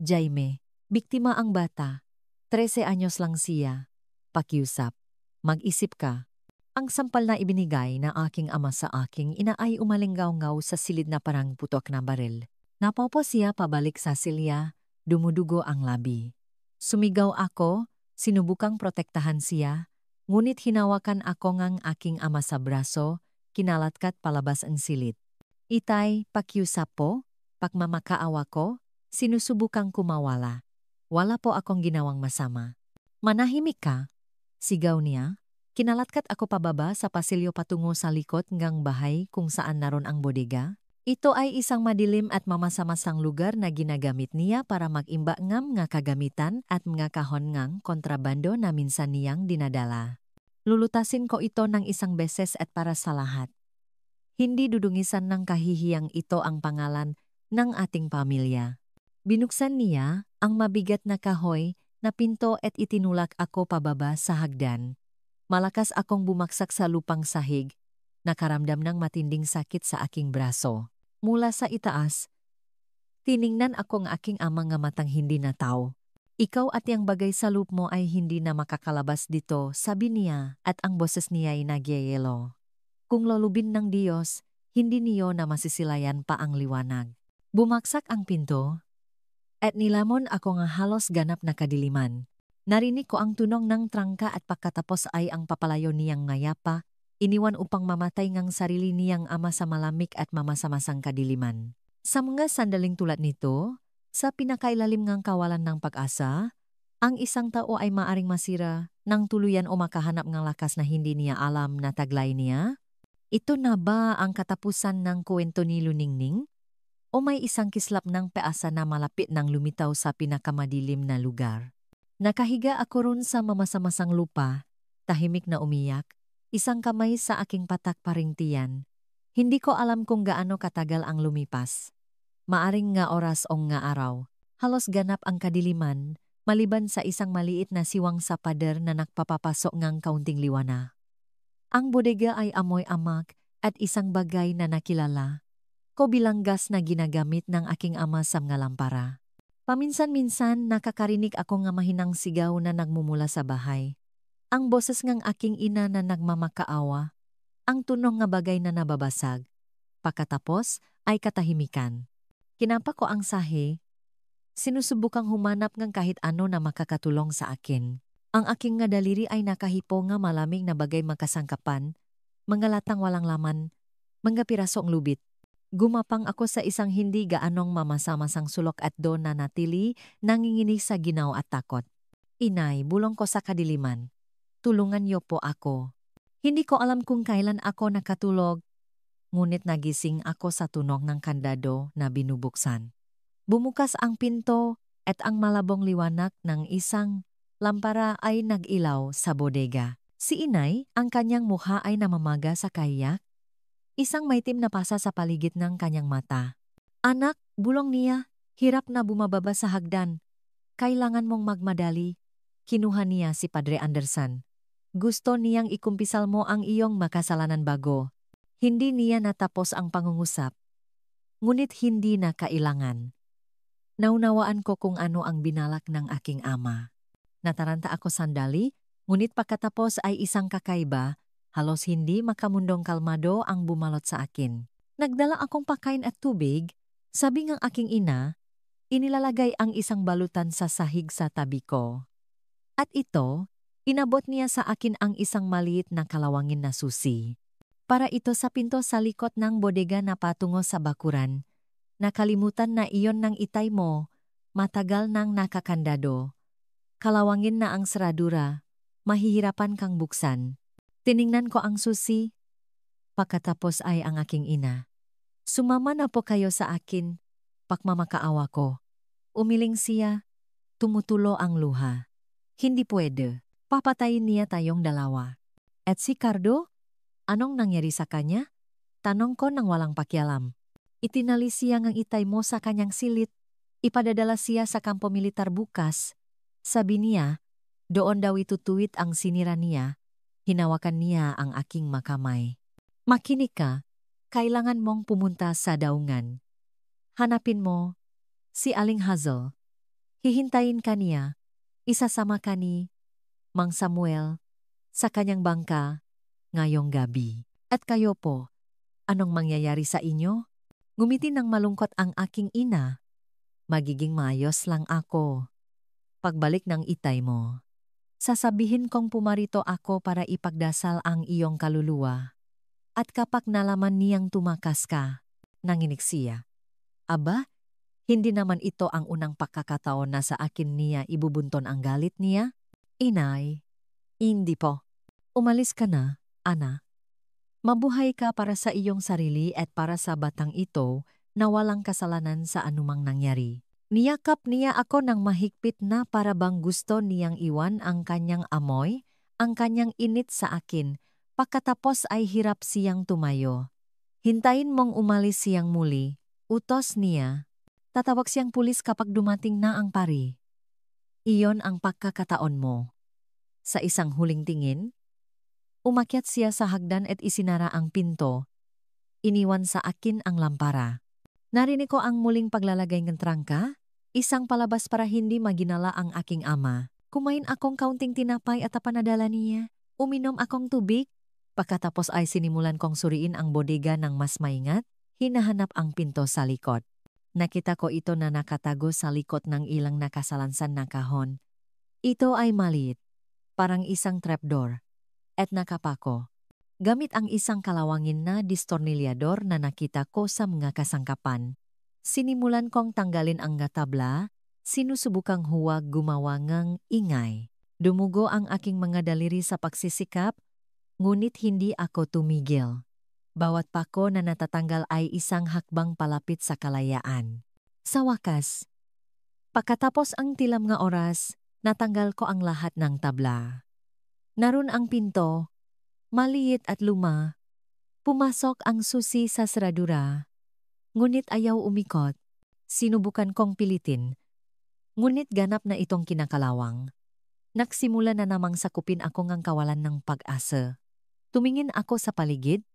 Jaime, biktima ang bata. 13 anyos lang siya. Pakiusap. Mag-isip ka. Ang sampal na ibinigay na aking ama sa aking ina ay umalinggaw-ngaw sa silid na parang putok na baril. Napaupo siya pabalik sa silya, dumudugo ang labi. Sumigaw ako, sinubukang protektahan siya, ngunit hinawakan ako ngang aking ama sa braso, kinalatkat palabas ang silid. Itay, pakiusap po, pagmamakaawa ko, sinusubukang kumawala. Wala po akong ginawang masama. Manahimik ka, sigaw niya. Kinalatkat ako pababa sa pasilyo patungo sa likod ngang bahay kung saan naroon ang bodega. Ito ay isang madilim at mamasa-masang lugar na ginagamit niya para mag-imba ngam nga kagamitan at mga kahon ngang kontrabando na minsan niyang dinadala. Lulutasin ko ito ng isang beses at para sa lahat. Hindi dudungisan ng kahihiyang ito ang pangalan ng ating pamilya. Binuksan niya ang mabigat na kahoy na pinto at itinulak ako pababa sa hagdan. Malakas akong bumaksak sa lupang sahig, nakaramdam ng matinding sakit sa aking braso. Mula sa itaas, tiningnan ako ng aking amang nga matang hindi na tao. Ikaw at yang bagay sa loop mo ay hindi na makakalabas dito, sabi niya at ang boses niya ay nagyayelo. Kung lolubin ng Diyos, hindi niyo na masisilayan pa ang liwanag. Bumaksak ang pinto at nilamon ako nga halos ganap na kadiliman. Narinig ko ang tunog ng trangka at pagkatapos ay ang papalayo niyang ngayapa, iniwan upang mamatay ngang sarili niyang ama sa malamig at mamasa-masang kadiliman. Sa mga sandaling tulad nito, sa pinakailalim ngang kawalan ng pag-asa, ang isang tao ay maaring masira nang tuluyan o makahanap ng lakas na hindi niya alam na taglay niya. Ito na ba ang katapusan ng kwento ni Luningning? O may isang kislap ng peasa na malapit nang lumitaw sa pinakamadilim na lugar? Nakahiga ako ron sa mamasa-masang lupa, tahimik na umiyak, isang kamay sa aking patak paringtiyan. Hindi ko alam kung gaano katagal ang lumipas. Maaring nga oras o nga araw, halos ganap ang kadiliman, maliban sa isang maliit na siwang sa pader na nagpapapasok ngang kaunting liwana. Ang bodega ay amoy amag at isang bagay na nakilala ko bilang gas na ginagamit ng aking ama sa mga lampara. Paminsan-minsan nakakarinig ako nga mahinang sigaw na nagmumula sa bahay. Ang boses ngang aking ina na nagmamakaawa, ang tunog nga bagay na nababasag. Pagkatapos ay katahimikan. Kinapa ko ang sahe, sinusubukang humanap ng kahit ano na makakatulong sa akin. Ang aking nga daliri ay nakahipo nga malamig na bagay makasangkapan, mga latang walang laman, mga pirasong lubit. Gumapang ako sa isang hindi gaanong mamasa-masang sulok at doon na natili, nanginginig sa ginaw at takot. Inay, bulong ko sa kadiliman. Tulungan niyo po ako. Hindi ko alam kung kailan ako nakatulog, ngunit nagising ako sa tunog ng kandado na binubuksan. Bumukas ang pinto at ang malabong liwanag ng isang lampara ay nag-ilaw sa bodega. Si Inay, ang kanyang mukha ay namamaga sa kayak. Isang maitim na pasa sa paligid ng kanyang mata. Anak, bulong niya, hirap na bumababa sa hagdan. Kailangan mong magmadali. Kinuha niya si Padre Anderson. Gusto niyang ikumpisal mo ang iyong makasalanan bago. Hindi niya natapos ang pangungusap. Ngunit hindi na kailangan. Naunawaan ko kung ano ang binalak ng aking ama. Nataranta ako sandali, ngunit pagkatapos ay isang kakaiba, halos hindi makamundong kalmado ang bumalot sa akin. Nagdala akong pagkain at tubig, sabi ng aking ina, inilalagay ang isang balutan sa sahig sa tabi ko. At ito, inabot niya sa akin ang isang maliit na kalawangin na susi. Para ito sa pinto sa likod ng bodega na patungo sa bakuran. Nakalimutan na iyon ng itay mo, matagal nang nakakandado. Kalawangin na ang seradura, mahihirapan kang buksan. Tiningnan ko ang susi, pagkatapos ay ang aking ina. Sumama na po kayo sa akin, pakmamakaawa ko. Umiling siya, tumutulo ang luha. Hindi pwede, papatayin niya tayong dalawa. At si Cardo, anong nangyari sa kanya? Tanong ko nang walang pakialam. Itinali siya ng itay mo sa kanyang silit. Ipadadala siya sa kampo militar bukas. Sabi niya, doon daw itutuwid ang sinira niya. Hinawakan niya ang aking makamay. Makinig ka, kailangan mong pumunta sa daungan. Hanapin mo si Aling Hazel. Hihintayin ka niya. Isasama ka ni Mang Samuel sa kanyang bangka ngayong gabi. At kayo po, anong mangyayari sa inyo? Ngumiti ng malungkot ang aking ina. Magiging maayos lang ako. Pagbalik ng itay mo, sasabihin kong pumarito ako para ipagdasal ang iyong kaluluwa. At kapag nalaman niyang tumakas ka, nanginig siya. Aba, hindi naman ito ang unang pagkakataon na sa akin niya ibubunton ang galit niya? Inay, hindi po. Umalis ka na, Ana. Mabuhay ka para sa iyong sarili at para sa batang ito na walang kasalanan sa anumang nangyari. Niyakap niya ako ng mahigpit na para bang gusto niyang iwan ang kanyang amoy, ang kanyang init sa akin. Pagkatapos ay hirap siyang tumayo. Hintayin mong umalis siyang muli, utos niya. Tatawag siyang pulis kapag dumating na ang pari. Iyon ang pagkakataon mo. Sa isang huling tingin, umakyat siya sa hagdan at isinara ang pinto. Iniwan sa akin ang lampara. Narinig ko ang muling paglalagay ng trangka, isang palabas para hindi maginala ang aking ama. Kumain akong kaunting tinapay at panadala niya. Uminom akong tubig. Pagkatapos ay sinimulan kong suriin ang bodega ng mas maingat, hinahanap ang pinto sa likod. Nakita ko ito na nakatago sa likod ng ilang nakasalansan na kahon. Ito ay maliit, parang isang trapdoor, at nakapako. Gamit ang isang kalawangin na distornilyador na nakita ko sa mga kasangkapan. Sinimulan kong tanggalin ang tabla, sinusubukang huwag gumawa ng ingay. Dumugo ang aking mga daliri sa pagsisikap, ngunit hindi ako tumigil. Bawat pako na natatanggal ay isang hakbang palapit sa kalayaan. Sa wakas, pagkatapos ang tilam nga oras, natanggal ko ang lahat ng tabla. Naroon ang pinto, maliit at luma. Pumasok ang susi sa seradura. Ngunit ayaw umikot. Sinubukan kong pilitin. Ngunit ganap na itong kinakalawang. Nagsimula na namang sakupin ako ngang kawalan ng pag-asa. Tumingin ako sa paligid,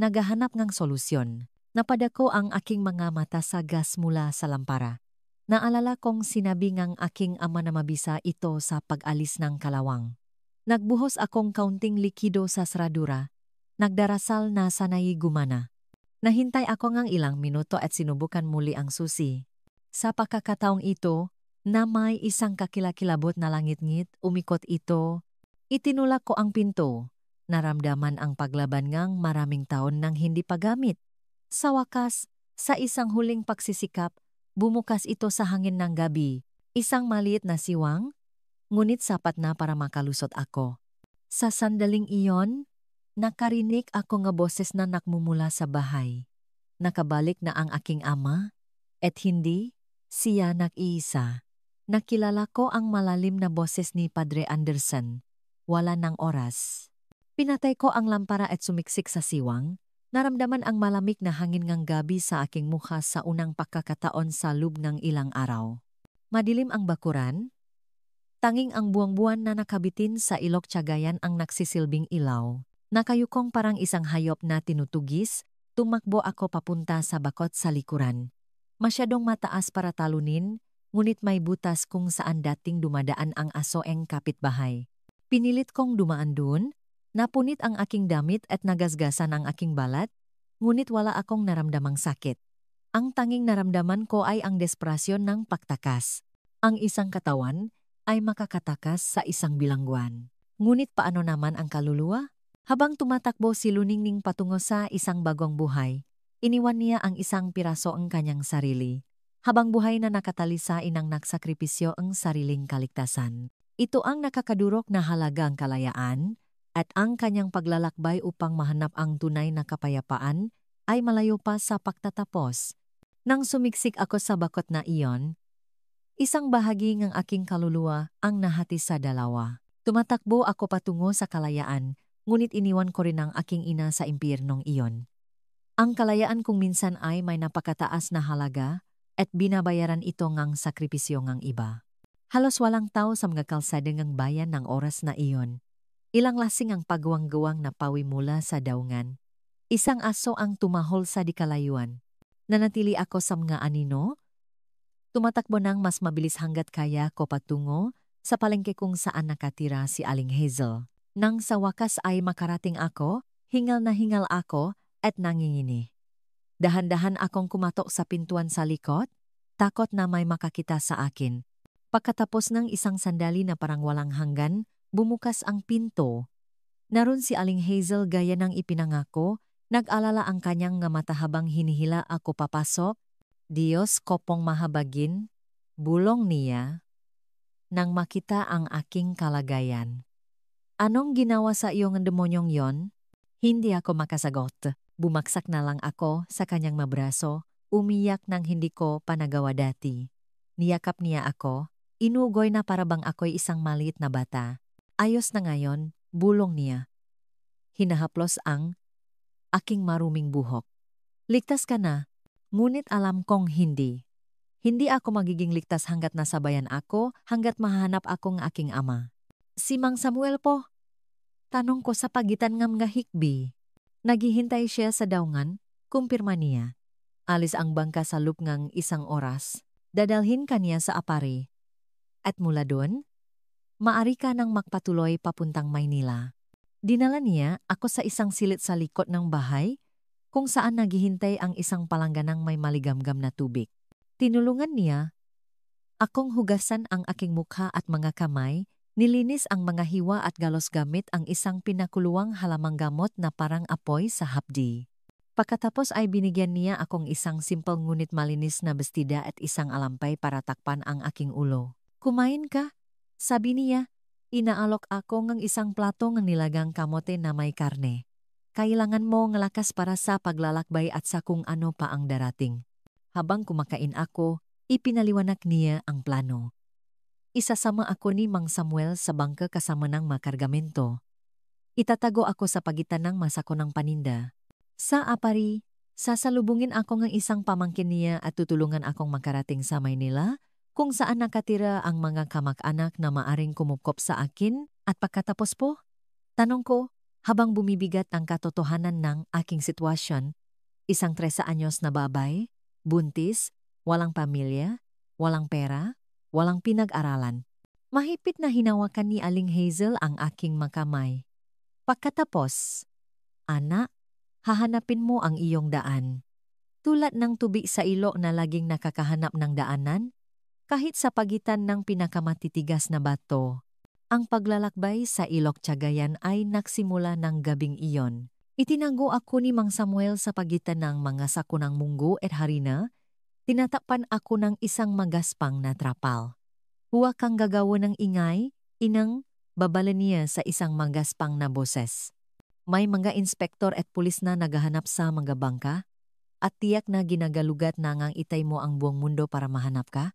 naghahanap ng solusyon. Napadako ang aking mga mata sa gas mula sa lampara. Naalala kong sinabi ngang aking ama na mabisa ito sa pag-alis ng kalawang. Nagbuhos akong kaunting likido sa seradura. Nagdarasal na sanay gumana. Nahintay ako ngang ilang minuto at sinubukan muli ang susi. Sa pagkakataong ito, na may isang kakilakilabot na langit-ngit, umikot ito. Itinulak ko ang pinto. Naramdaman ang paglaban ngang maraming taon nang hindi pagamit. Sa wakas, sa isang huling pagsisikap, bumukas ito sa hangin ng gabi. Isang maliit na siwang, ngunit sapat na para makalusot ako. Sa sandaling iyon, nakarinig ako nga boses na nakmumula sa bahay. Nakabalik na ang aking ama, at hindi siya nag-iisa. Nakilala ko ang malalim na boses ni Padre Anderson. Wala ng oras. Pinatay ko ang lampara at sumiksik sa siwang. Naramdaman ang malamig na hangin ng gabi sa aking mukha sa unang pagkakataon sa loob ng ilang araw. Madilim ang bakuran. Tanging ang buwang-buwan na nakabitin sa ilog tiyagayan ang nagsisilbing ilaw. Nakayukong parang isang hayop na tinutugis, tumakbo ako papunta sa bakot sa likuran. Masyadong mataas para talunin, ngunit may butas kung saan dating dumadaan ang asoeng kapitbahay. Pinilit kong dumaan dun. Napunit ang aking damit at nagasgasan ang aking balat. ngunit wala akong naramdamang sakit. Ang tanging naramdaman ko ay ang desperasyon ng pagtakas. Ang isang katawan ay makakatakas sa isang bilangguan. Ngunit paano naman ang kaluluwa? Habang tumatakbo si Luningning patungo sa isang bagong buhay, iniwan niya ang isang piraso ang kanyang sarili. Habang buhay na nakatalisain ang nagsakripisyo ang sariling kaligtasan. Ito ang nakakadurok na halagang kalayaan at ang kanyang paglalakbay upang mahanap ang tunay na kapayapaan ay malayo pa sa pagtatapos. Nang sumiksik ako sa bakot na iyon, isang bahagi ng aking kaluluwa ang nahati sa dalawa. Tumatakbo ako patungo sa kalayaan, ngunit iniwan ko rin ang aking ina sa impyernong iyon. Ang kalayaan kung minsan ay may napakataas na halaga at binabayaran ito ngang sakripisyo ngang iba. Halos walang tao sa mga kalsada ng bayan ng oras na iyon. Ilang lasing ang pagwang-gawang na pawi mula sa daungan. Isang aso ang tumahol sa dikalayuan. Nanatili ako sa mga anino. Tumatakbo nang mas mabilis hanggat kaya ko patungo sa palengke kung saan nakatira si Aling Hazel. Nang sa wakas ay makarating ako, hingal na hingal ako at nangingini. Dahan-dahan akong kumatok sa pintuan sa likod, takot na may makakita sa akin. Pagkatapos ng isang sandali na parang walang hanggan, bumukas ang pinto. Naroon si Aling Hazel gaya ng ipinangako, nag-alala ang kanyang nga mata habang hinihila ako papasok. Diyos ko pong mahabagin, bulong niya, nang makita ang aking kalagayan. Anong ginawa sa iyo ng demonyong yon? Hindi ako makasagot. Bumaksak na lang ako sa kanyang mabraso, umiyak nang hindi ko panagawa dati. Niyakap niya ako, inugoy na parabang ako'y isang maliit na bata. Ayos na ngayon, bulong niya. Hinahaplos ang aking maruming buhok. Ligtas ka na. Ngunit alam kong hindi. Hindi ako magiging ligtas hanggat nasabayan ako, hanggat mahanap ako ng aking ama. Si Mang Samuel po? Tanong ko sa pagitan ng mga hikbi. Naghihintay siya sa daungan, kumpirma niya. Alis ang bangka sa loop ng isang oras. Dadalhin ka niya sa apari. At mula doon, maari ka nang magpatuloy papuntang Maynila. Dinala niya ako sa isang silid sa likod ng bahay, kung saan naghihintay ang isang palangganang may maligamgam na tubig. Tinulungan niya akong hugasan ang aking mukha at mga kamay, nilinis ang mga hiwa at galos gamit ang isang pinakuluang halamang gamot na parang apoy sa hapdi. Pagkatapos ay binigyan niya akong isang simple ngunit malinis na bestida at isang alampay para takpan ang aking ulo. Kumain ka? Sabi niya. Inaalok ako ng isang plato ng nilagang kamote na may karne. Kailangan mo ng lakas para sa paglalakbay at sa kung ano pa ang darating. Habang kumakain ako, ipinaliwanag niya ang plano. Isasama ako ni Mang Samuel sa bangka kasama ng makargamento. Itatago ako sa pagitan ng masako ng paninda. Sa apari, sasalubungin ako ng isang pamangkin niya at tutulungan akong makarating sa Maynila, kung saan nakatira ang mga kamag-anak na maaring kumukop sa akin at pagkatapos po, tanong ko, habang bumibigat ang katotohanan ng aking sitwasyon, isang 13 anyos na babay, buntis, walang pamilya, walang pera, walang pinag-aralan. Mahigpit na hinawakan ni Aling Hazel ang aking makamay. Pagkatapos, anak, hahanapin mo ang iyong daan. Tulad ng tubig sa ilo na laging nakakahanap ng daanan, kahit sa pagitan ng pinakamatitigas na bato. Ang paglalakbay sa Ilok Cagayan ay nagsimula ng gabing iyon. Itinago ako ni Mang Samuel sa pagitan ng mga sako ng munggo at harina. Tinatapan ako ng isang magaspang na trapal. Huwag kang gagawa ng ingay, inang babala niya sa isang magaspang na boses. May mga inspektor at pulis na naghahanap sa mga bangka at tiyak na ginagalugat na ngang itay mo ang buong mundo para mahanap ka.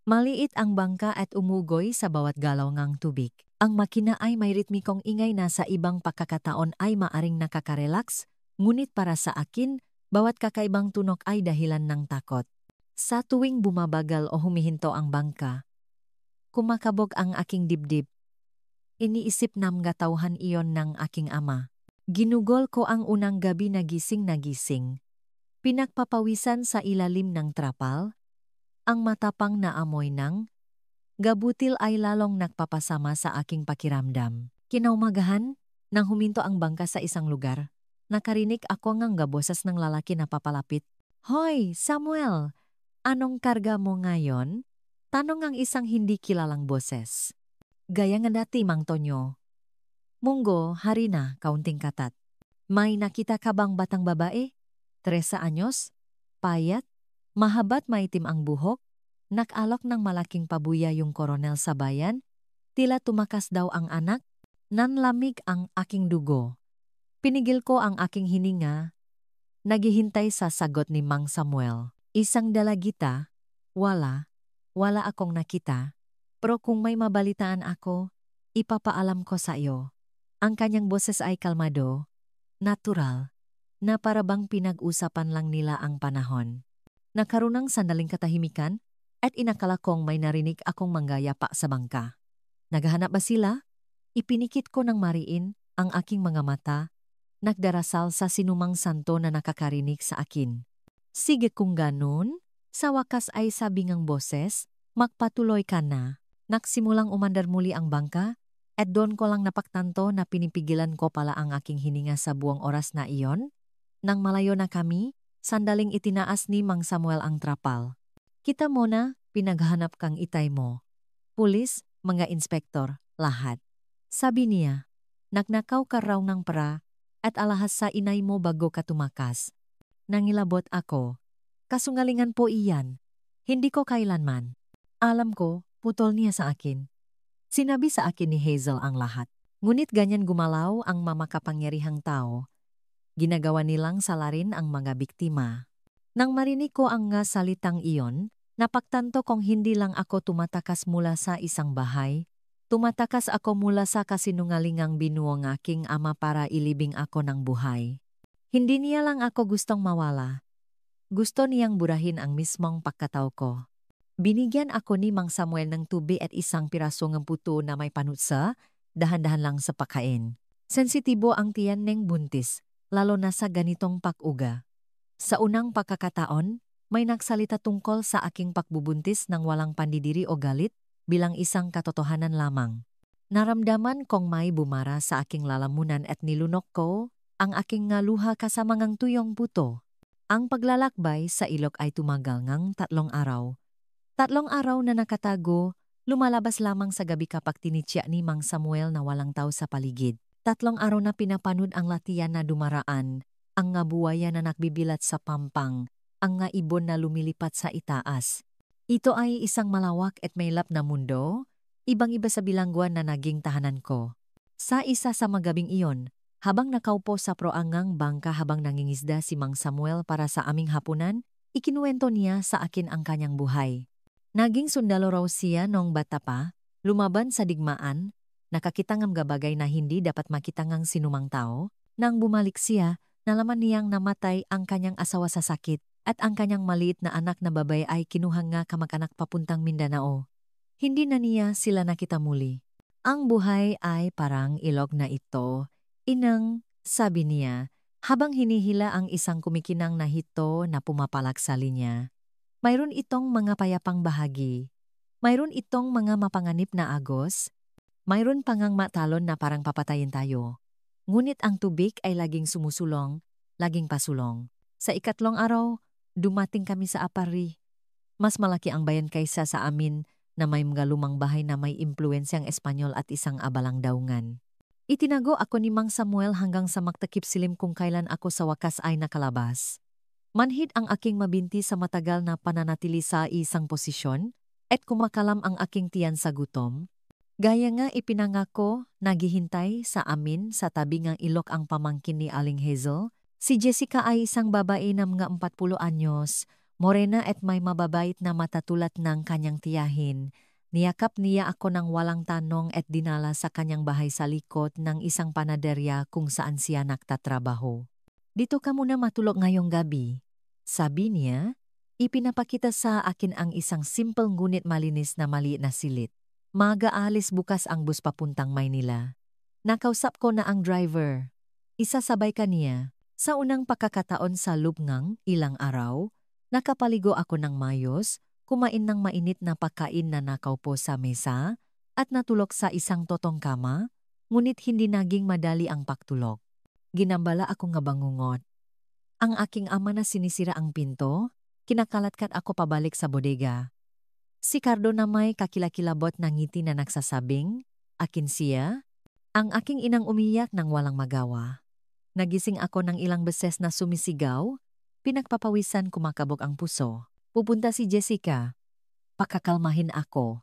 Maliit ang bangka at umugoy sa bawat galaw ng tubig. Ang makina ay may ritmikong ingay na sa ibang pagkakataon ay maaring nakaka-relax, ngunit para sa akin, bawat kakaibang tunog ay dahilan ng takot. Sa tuwing bumabagal o humihinto ang bangka, kumakabog ang aking dibdib. Iniisip na mga tauhan iyon ng aking ama. Ginugol ko ang unang gabi na gising. Pinagpapawisan sa ilalim ng trapal, ang matapang na amoy ng gabutil ay lalong nagpapasama sa aking pakiramdam. Kinaumagahan, nang huminto ang bangka sa isang lugar, nakarinig ako ngang boses ng lalaki na papalapit. Hoy, Samuel! Anong karga mo ngayon? Tanong ang isang hindi kilalang boses. Gaya nga dati, Mang Tonyo. Munggo, hari na, kaunting katat. May nakita ka bang batang babae? 13 anyos? Payat? Mahabat maitim ang buhok? Nakalok ng malaking pabuya yung koronel sa bayan? Tila tumakas daw ang anak? Nanlamig ang aking dugo. Pinigil ko ang aking hininga. Naghihintay sa sagot ni Mang Samuel. Isang dalagita? Wala akong nakita. Pero kung may mabalitaan ako, ipapaalam ko sa iyo. Ang kanyang boses ay kalmado, natural, na parabang pinag-usapan lang nila ang panahon. Nagkaroon ng sandaling katahimikan at inakala kong may narinig akong manggayapa sa bangka. Naghahanap ba sila? Ipinikit ko ng mariin ang aking mga mata, nagdarasal sa sinumang santo na nakakarinig sa akin. Sige kung ganun, sa wakas ay sabi ngang boses, magpatuloy ka na. Nagsimulang umandar muli ang bangka, at doon ko lang napaktanto na pinipigilan ko pala ang aking hininga sa buong oras na iyon. Nang malayo na kami, sandaling itinaas ni Mang Samuel ang trapal. Kita mo na, pinaghanap kang itay mo. Pulis, mga inspektor, lahat. Sabi niya, nagnakaw ka raw ng para at alahas sa inay mo bago ka tumakas. Nangilabot ako. Kasungalingan po iyan. Hindi ko kailanman. Alam ko, putol niya sa akin. Sinabi sa akin ni Hazel ang lahat. Ngunit ganyan gumalaw ang mamakapangyarihang tao. Ginagawa nilang salarin ang mga biktima. Nang marinig ko ang nga salitang iyon, napagtanto kong hindi lang ako tumatakas mula sa isang bahay. Tumatakas ako mula sa kasinungalingang binuong aking ama para ilibing ako ng buhay. Hindi niya lang ako gustong mawala. Gusto niyang burahin ang mismong pagkatao ko. Binigyan ako ni Mang Samuel ng tubig at isang piraso ng puto na may panutsa, dahan-dahan lang sa pagkain. Sensitibo ang tiyan ng buntis, lalo na sa ganitong pag-uga. Sa unang pagkakataon, may nagsalita tungkol sa aking pagbubuntis ng walang pandidiri o galit bilang isang katotohanan lamang. Naramdaman kong may bumara sa aking lalamunan at nilunok ko ang aking ngaluha kasama ngang tuyong puto. Ang paglalakbay sa ilog ay tumagal ngang 3 araw. 3 araw na nakatago, lumalabas lamang sa gabi kapag tinitsya ni Mang Samuel na walang tao sa paligid. 3 araw na pinapanood ang latiyan na dumaraan, ang nga buwaya na nakbibilat sa pampang, ang nga ibon na lumilipat sa itaas. Ito ay isang malawak at maylap na mundo, ibang-iba sa bilangguan na naging tahanan ko. Sa isa sa magabing iyon, habang nakaupo sa proangang bangka habang nangingisda si Mang Samuel para sa aming hapunan, ikinuwento niya sa akin ang kanyang buhay. Naging sundalo raw siya noong bata pa, lumaban sa digmaan, nakakita ng gabagay na hindi dapat makita ng sinumang tao. Nang bumalik siya, nalaman niyang namatay ang kanyang asawa sa sakit at ang kanyang maliit na anak na babae ay kinuha nga kamag-anak papuntang Mindanao. Hindi na niya sila nakita muli. Ang buhay ay parang ilog na ito. Inang, sabi niya, habang hinihila ang isang kumikinang na hito na pumapalag sa linya. Mayroon itong mga payapang bahagi. Mayroon itong mga mapanganib na agos. Mayroon pangang matalon na parang papatayin tayo. Ngunit ang tubig ay laging sumusulong, laging pasulong. Sa 3 araw, dumating kami sa Apari. Mas malaki ang bayan kaysa sa amin na may mga lumang bahay na may impluensyang Espanyol at isang abalang daungan. Itinago ako ni Mang Samuel hanggang sa magtakip silim kung kailan ako sa wakas ay nakalabas. Manhid ang aking mabinti sa matagal na pananatili sa isang posisyon at kumakalam ang aking tiyan sa gutom. Gaya nga ipinangako, naghihintay sa amin sa tabi ng ilog ang pamangkin ni Aling Hazel. Si Jessica ay isang babae na mga 40 anyos, morena at may mababait na mata tulad ng kanyang tiyahin. Niyakap niya ako ng walang tanong at dinala sa kanyang bahay sa likod ng isang panaderya kung saan siya nagtatrabaho. Dito ka muna matulog ngayong gabi. Sabi niya, ipinapakita sa akin ang isang simple ngunit malinis na maliit na silit. Mag-aalis bukas ang bus papuntang Maynila. Nakausap ko na ang driver. Isasabay ka niya. Sa unang pagkakataon sa lubngang ilang araw, nakapaligo ako ng mayos, kumain ng mainit na pagkain na nakaupo sa mesa, at natulog sa isang totong kama, ngunit hindi naging madali ang pagtulog. Ginambala ako nga bangungot. Ang aking ama na sinisira ang pinto, kinakalatkat ako pabalik sa bodega. Si Cardo na may kakilakilabot na ngiti na nagsasabing, akin siya? Ang aking inang umiyak nang walang magawa. Nagising ako ng ilang beses na sumisigaw, pinagpapawisan kumakabog ang puso. Pupunta si Jessica. Pakakalmahin ako.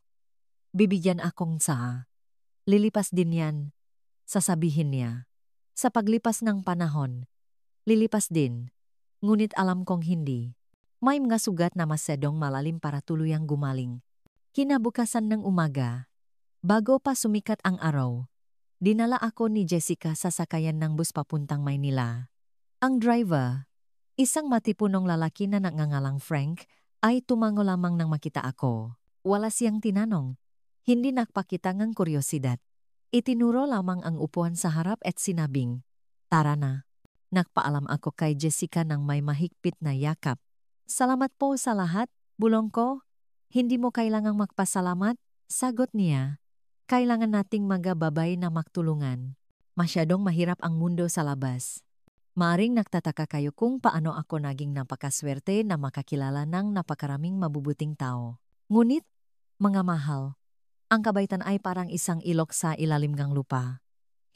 Bibigyan akong sa. Lilipas din yan. Sasabihin niya. Sa paglipas ng panahon, lilipas din. Ngunit alam kong hindi. May mga sugat na masyadong malalim para tuluyang gumaling. Kinabukasan ng umaga, bago pa sumikat ang araw, dinala ako ni Jessica sa sakayan ng bus papuntang Maynila. Ang driver, isang matipunong lalaki na nagngangalang Frank, ay tumango lamang nang makita ako. Wala siyang tinanong. Hindi nakpakita ngang kuryosidad. Itinuro lamang ang upuan sa harap at sinabing, "Tara na." Nagpaalam ako kay Jessica nang may mahigpit na yakap. "Salamat po sa lahat, bulong ko." "Hindi mo kailangang magpasalamat," sagot niya. "Kailangan nating magababay na magtulungan. Masyadong mahirap ang mundo sa labas." Maaring nagtataka kayo kung paano ako naging napakaswerte na makakilala ng napakaraming mabubuting tao. Ngunit, mga mahal, ang kabaitan ay parang isang ilok sa ilalim ng lupa.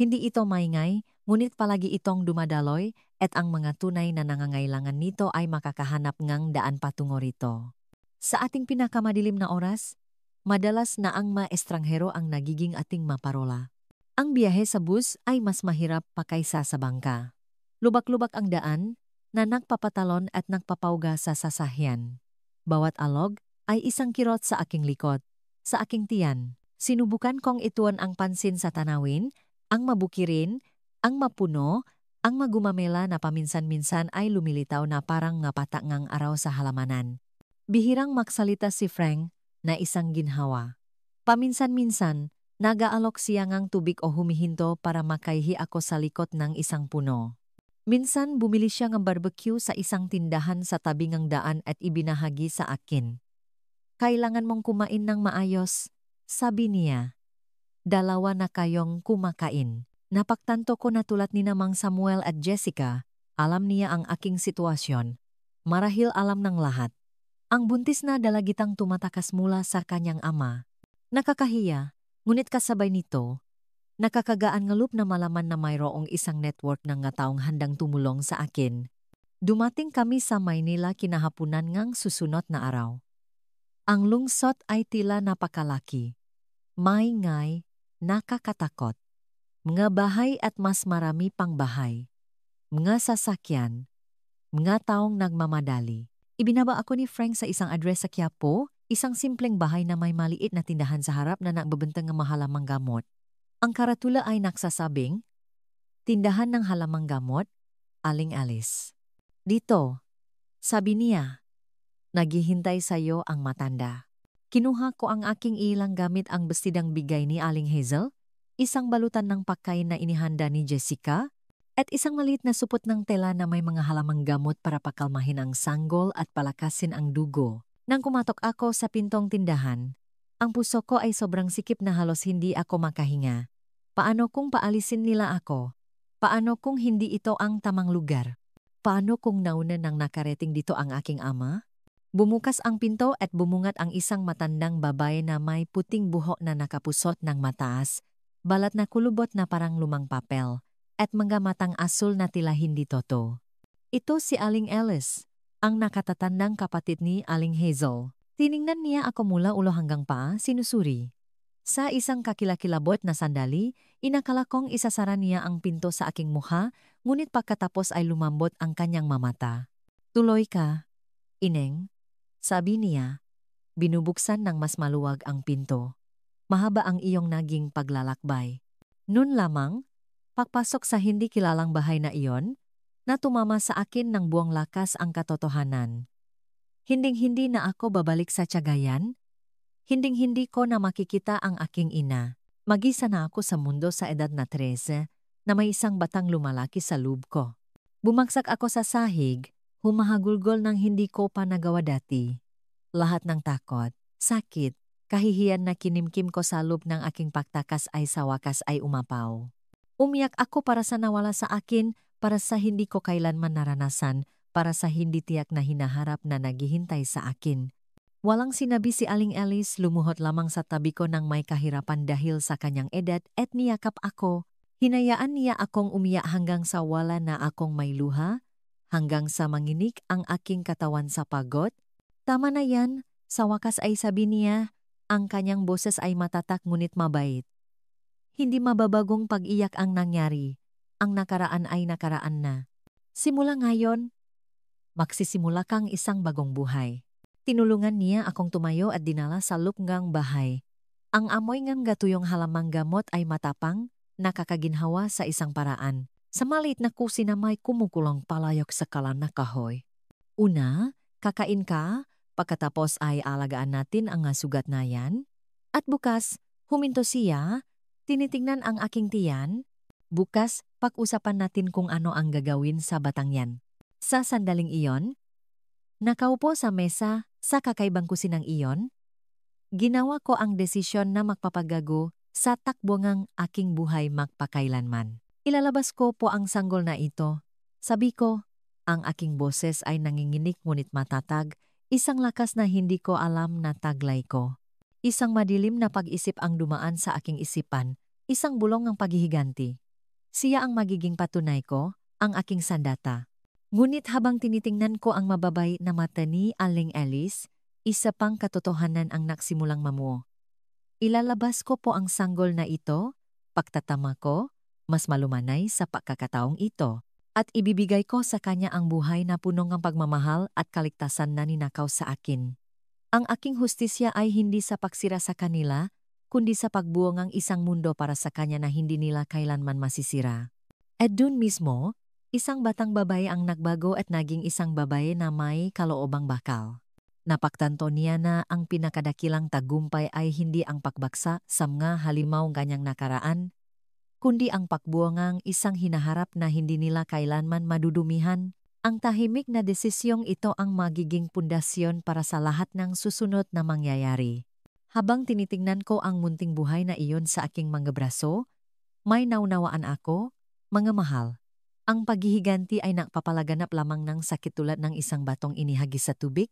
Hindi ito maingay, ngunit palagi itong dumadaloy at ang mga tunay na nangangailangan nito ay makakahanap ng daan patungo rito. Sa ating pinakamadilim na oras, madalas na ang maestranghero ang nagiging ating maparola. Ang biyahe sa bus ay mas mahirap pa kaysa sa bangka. Lubak-lubak ang daan na nagpapatalon at nagpapauga sa sasahyan. Bawat alog ay isang kirot sa aking likod, sa aking tiyan. Sinubukan kong ituon ang pansin sa tanawin, ang mabukirin, ang mapuno, ang magumamela na paminsan-minsan ay lumilitaw na parang ngapatangang araw sa halamanan. Bihirang magsalita si Frank na isang ginhawa. Paminsan-minsan, nagaalok siya ngang tubig o humihinto para makaihi ako sa likod ng isang puno. Minsan bumili siya ng barbecue sa isang tindahan sa tabi ng daan at ibinahagi sa akin. "Kailangan mong kumain ng maayos," sabi niya. "Dalawa na kayong kumakain." Napaktanto ko na tulad ni Mang Samuel at Jessica, alam niya ang aking sitwasyon. Marahil alam ng lahat. Ang buntis na dalagitang tumatakas mula sa kanyang ama. Nakakahiya, ngunit kasabay nito, nakakagaan ngalup na malaman na mayroong isang network ng nga taong handang tumulong sa akin. Dumating kami sa Maynila kinahapunan ngang susunod na araw. Ang lungsod ay tila napakalaki. Maingay, nakakatakot. Mga bahay at mas marami pang bahay. Mga sasakyan. Mga taong nagmamadali. Ibinaba ako ni Frank sa isang address sa Quiapo, isang simpleng bahay na may maliit na tindahan sa harap na nagbebenta ng mahalamang gamot. Ang karatula ay nagsasabing, "Tindahan ng halamang gamot, Aling Alice." "Dito," sabi niya, "naghihintay sa'yo ang matanda." Kinuha ko ang aking ilang gamit ang bestidang bigay ni Aling Hazel, isang balutan ng pagkain na inihanda ni Jessica, at isang maliit na supot ng tela na may mga halamang gamot para pakalmahin ang sanggol at palakasin ang dugo. Nang kumatok ako sa pintong tindahan, ang puso ko ay sobrang sikip na halos hindi ako makahinga. Paano kung paalisin nila ako? Paano kung hindi ito ang tamang lugar? Paano kung nauna nang nakarating dito ang aking ama? Bumukas ang pinto at bumungat ang isang matandang babae na may puting buhok na nakapusot ng mataas, balat na kulubot na parang lumang papel, at mga matang asul na tila hindi toto. Ito si Aling Alice, ang nakatatandang kapatid ni Aling Hazel. Tiningnan niya ako mula ulo hanggang paa, sinusuri. Sa isang kakilakilabot na sandali, inakala kong isasara niya ang pinto sa aking mukha, ngunit pagkatapos ay lumambot ang kanyang mamata. "Tuloy ka, Ineng," sabi niya. Binubuksan ng mas maluwag ang pinto. "Mahaba ang iyong naging paglalakbay." Noon lamang, pagpasok sa hindi kilalang bahay na iyon, na tumama sa akin ng buong lakas ang katotohanan. Hinding-hindi na ako babalik sa Cagayan. Hinding-hindi ko na makikita ang aking ina. Mag-isa na ako sa mundo sa edad na 13, na may isang batang lumalaki sa loob ko. Bumagsak ako sa sahig, humahagulgol ng hindi ko pa nagawa dati. Lahat ng takot, sakit, kahihiyan na kinimkim ko sa loob ng aking pagtakas ay sa wakas ay umapaw. Umiyak ako para sa nawala sa akin, para sa hindi ko kailanman naranasan, para sa hindi tiyak na hinaharap na naghihintay sa akin. Walang sinabi si Aling Alice, lumuhod lamang sa tabi ko ng may kahirapan dahil sa kanyang edad at niyakap ako. Hinayaan niya akong umiyak hanggang sa wala na akong may luha, hanggang sa manginig ang aking katawan sa pagod. Tama na yan, sa wakas ay sabi niya, ang kanyang boses ay matatak ngunit mabait. Hindi mababagong pag-iyak ang nangyari, ang nakaraan ay nakaraan na. Simula ngayon, magsisimula kang isang bagong buhay. Tinulungan niya akong tumayo at dinala sa lupngang bahay. Ang amoy ngang gatuyong halamang gamot ay matapang, nakakaginhawa sa isang paraan. Sa maliit na kusina may kumukulong palayok sa kalan na kahoy. Una, kakain ka, pagkatapos ay alagaan natin ang sugat na yan. At bukas, huminto siya, tinitingnan ang aking tiyan. Bukas, pag-usapan natin kung ano ang gagawin sa batang yan. Sa sandaling iyon, nakaupo sa mesa sa kakaibang kusinang iyon, ginawa ko ang desisyon na magpapagago sa takbo ng aking buhay magpakailanman. Ilalabas ko po ang sanggol na ito. Sabi ko, ang aking boses ay nanginginig ngunit matatag, isang lakas na hindi ko alam na taglay ko. Isang madilim na pag-isip ang dumaan sa aking isipan, isang bulong ang paghihiganti. Siya ang magiging patunay ko, ang aking sandata. Ngunit habang tinitingnan ko ang mababay na mata ni Aling Alice, isa pang katotohanan ang nagsimulang mamuo. Ilalabas ko po ang sanggol na ito, pagtatama ko, mas malumanay sa pagkakataong ito, at ibibigay ko sa kanya ang buhay na punong ng pagmamahal at kaligtasan na ninakaw sa akin. Ang aking hustisya ay hindi sa pagsira sa kanila, kundi sa pagbuong ang isang mundo para sa kanya na hindi nila kailanman masisira. At dun mismo, isang batang babae ang nagbago at naging isang babae na may kaloobang bakal. Napagtanto niya na ang pinakadakilang tagumpay ay hindi ang pagbaksa sa mga halimaw ganyang nakaraan, kundi ang pagbuongang isang hinaharap na hindi nila kailanman madudumihan. Ang tahimik na desisyong ito ang magiging pundasyon para sa lahat ng susunod na mangyayari. Habang tinitingnan ko ang munting buhay na iyon sa aking mga braso, may naunawaan ako, mga mahal. Ang paghihiganti ay nagpapalaganap lamang ng sakit tulad ng isang batong inihagis sa tubig.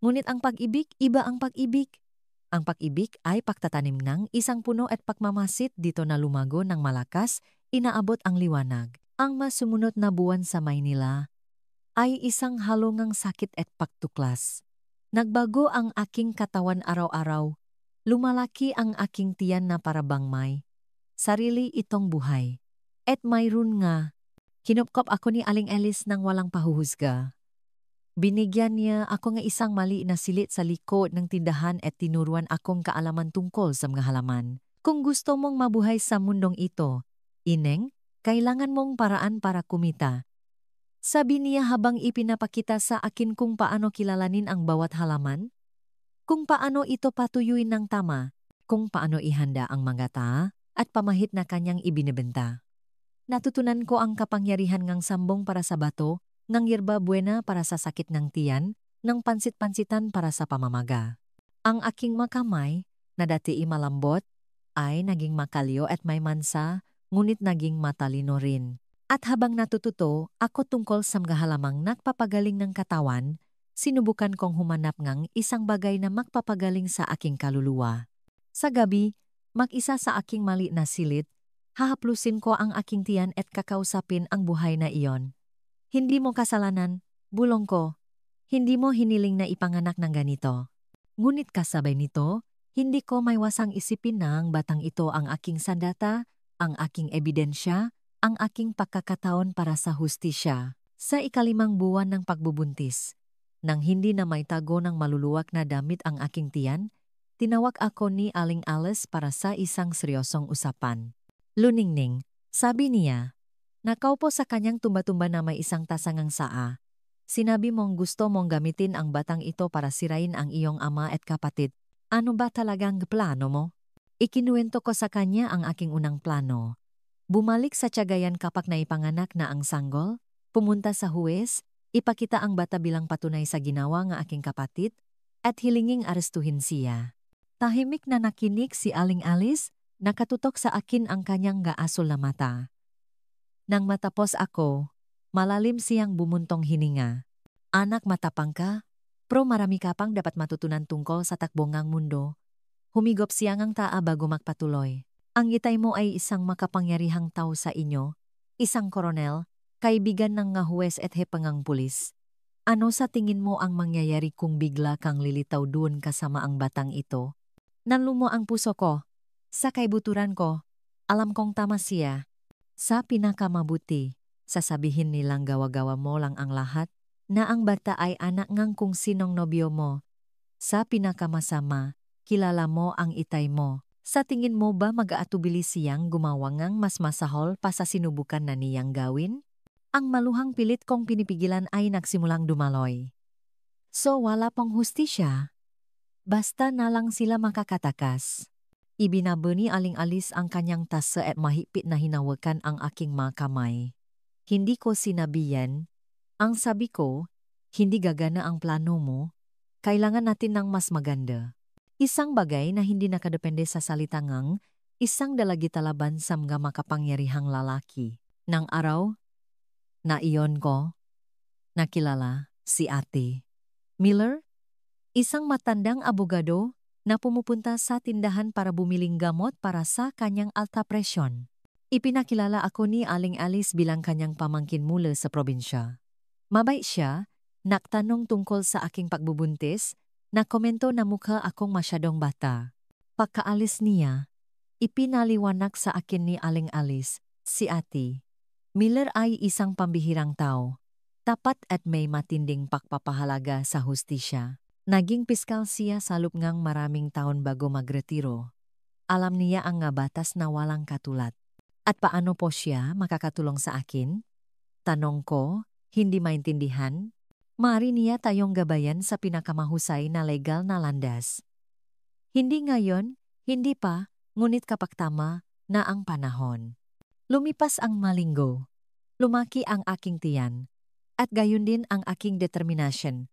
Ngunit ang pag-ibig, iba ang pag-ibig. Ang pag-ibig ay pagtatanim ng isang puno at pagmamasit dito na lumago ng malakas, inaabot ang liwanag. Ang masumunod na buwan sa Maynila ay isang halongang sakit at pagtuklas. Nagbago ang aking katawan araw-araw. Lumalaki ang aking tiyan na parabang may sarili itong buhay. At mayroon nga, kinupkop ako ni Aling Alice nang walang pahuhusga. Binigyan niya ako ng isang mali na silit sa likod ng tindahan at tinuruan akong kaalaman tungkol sa mga halaman. Kung gusto mong mabuhay sa mundong ito, Ineng, kailangan mong paraan para kumita. Sabi niya habang ipinapakita sa akin kung paano kilalanin ang bawat halaman, kung paano ito patuyuin ng tama, kung paano ihanda ang mga taa at pamahit na kanyang ibinebenta. Natutunan ko ang kapangyarihan ng sambong para sa bato, ng yerba buena para sa sakit ng tiyan, ng pansit-pansitan para sa pamamaga. Ang aking makamay, na dati malambot, ay naging makalyo at may mansa, ngunit naging matalino rin. At habang natututo ako tungkol sa mga halamang nagpapagaling ng katawan, sinubukan kong humanap ng isang bagay na magpapagaling sa aking kaluluwa. Sa gabi, mag-isa sa aking mali na silid, hahaplusin ko ang aking tiyan at kakausapin ang buhay na iyon. Hindi mo kasalanan, bulong ko. Hindi mo hiniling na ipanganak ng ganito. Ngunit kasabay nito, hindi ko maiwasang isipin na ang batang ito ang aking sandata, ang aking ebidensya, ang aking pagkakataon para sa hustisya. Sa ikalimang buwan ng pagbubuntis, nang hindi na may tago ng maluluwak na damit ang aking tiyan, tinawag ako ni Aling Alice para sa isang seryosong usapan. Luningning, sabi niya, nakaupo sa kanyang tumba-tumba na may isang tasangang saa. Sinabi mong gusto mong gamitin ang batang ito para sirain ang iyong ama at kapatid. Ano ba talagang plano mo? Ikinuwento ko sa kanya ang aking unang plano. Bumalik sa Tiagayan kapag naipanganak na ang sanggol, pumunta sa huwes, ipakita ang bata bilang patunay sa ginawa ng aking kapatid, at hilinging arestuhin siya. Tahimik na nakinig si Aling Alice, nakatutok sa akin ang kanyang gaasol na mata. Nang matapos ako, malalim siyang bumuntong hininga. Anak, matapang ka, pero marami ka pang dapat matutunan tungkol sa takbo ngang mundo. Humigop siyang ang taa bago magpatuloy. Ang itay mo ay isang makapangyarihang tao sa inyo, isang koronel, kaibigan ng nga huwes at hepangang pulis. Ano sa tingin mo ang mangyayari kung bigla kang lilitaw doon kasama ang batang ito? Nanlumo ang puso ko. Sa kaibuturan ko, alam kong tama siya. Sa pinakamabuti, sasabihin nilang gawa-gawa mo lang ang lahat, na ang bata ay anak ngang kung sinong nobyo mo. Sa pinakamasama, kilala mo ang itay mo. Sa tingin mo ba mag-aatubili siyang gumawa ngang mas masahol pa sa sinubukan na niyang gawin? Ang maluhang pilit kong pinipigilan ay nagsimulang dumaloy. So wala pang hustisya? Basta na lang sila makakatakas. Ibinabo ni Aling-Alis ang kanyang tasa at mahigpit na hinawakan ang aking mga kamay. Hindi ko sinabi yan. Ang sabi ko, hindi gagana ang plano mo. Kailangan natin ng mas maganda. Isang bagay na hindi nakadepende sa salita ngang, isang dalagita laban sa mga makapangyarihang lalaki. Nang araw, na iyon ko, nakilala si Ate Miller, isang matandang abogado na pumupunta sa tindahan para bumiling gamot para sa kanyang alta presyon. Ipinakilala ako ni Aling-Alis bilang kanyang pamangkin mula sa probinsya. Mabait siya, nagtanong tungkol sa aking pagbubuntis, na komento na mukha akong masyadong bata. Pagkaalis niya, ipinaliwanag sa akin ni Aling-Alis, si Ate Miller ay isang pambihirang tao, tapat at may matinding pagpapahalaga sa hustisya. Naging piskal siya sa loob ngang maraming taon bago magretiro. Alam niya ang nga batas na walang katulad. At paano po siya makakatulong sa akin? Tanong ko, hindi maintindihan? Maaari niya tayong gabayan sa pinakamahusay na legal na landas. Hindi ngayon, hindi pa, ngunit kapag tama na ang panahon. Lumipas ang malinggo. Lumaki ang aking tiyan. At gayon din ang aking determinasyon.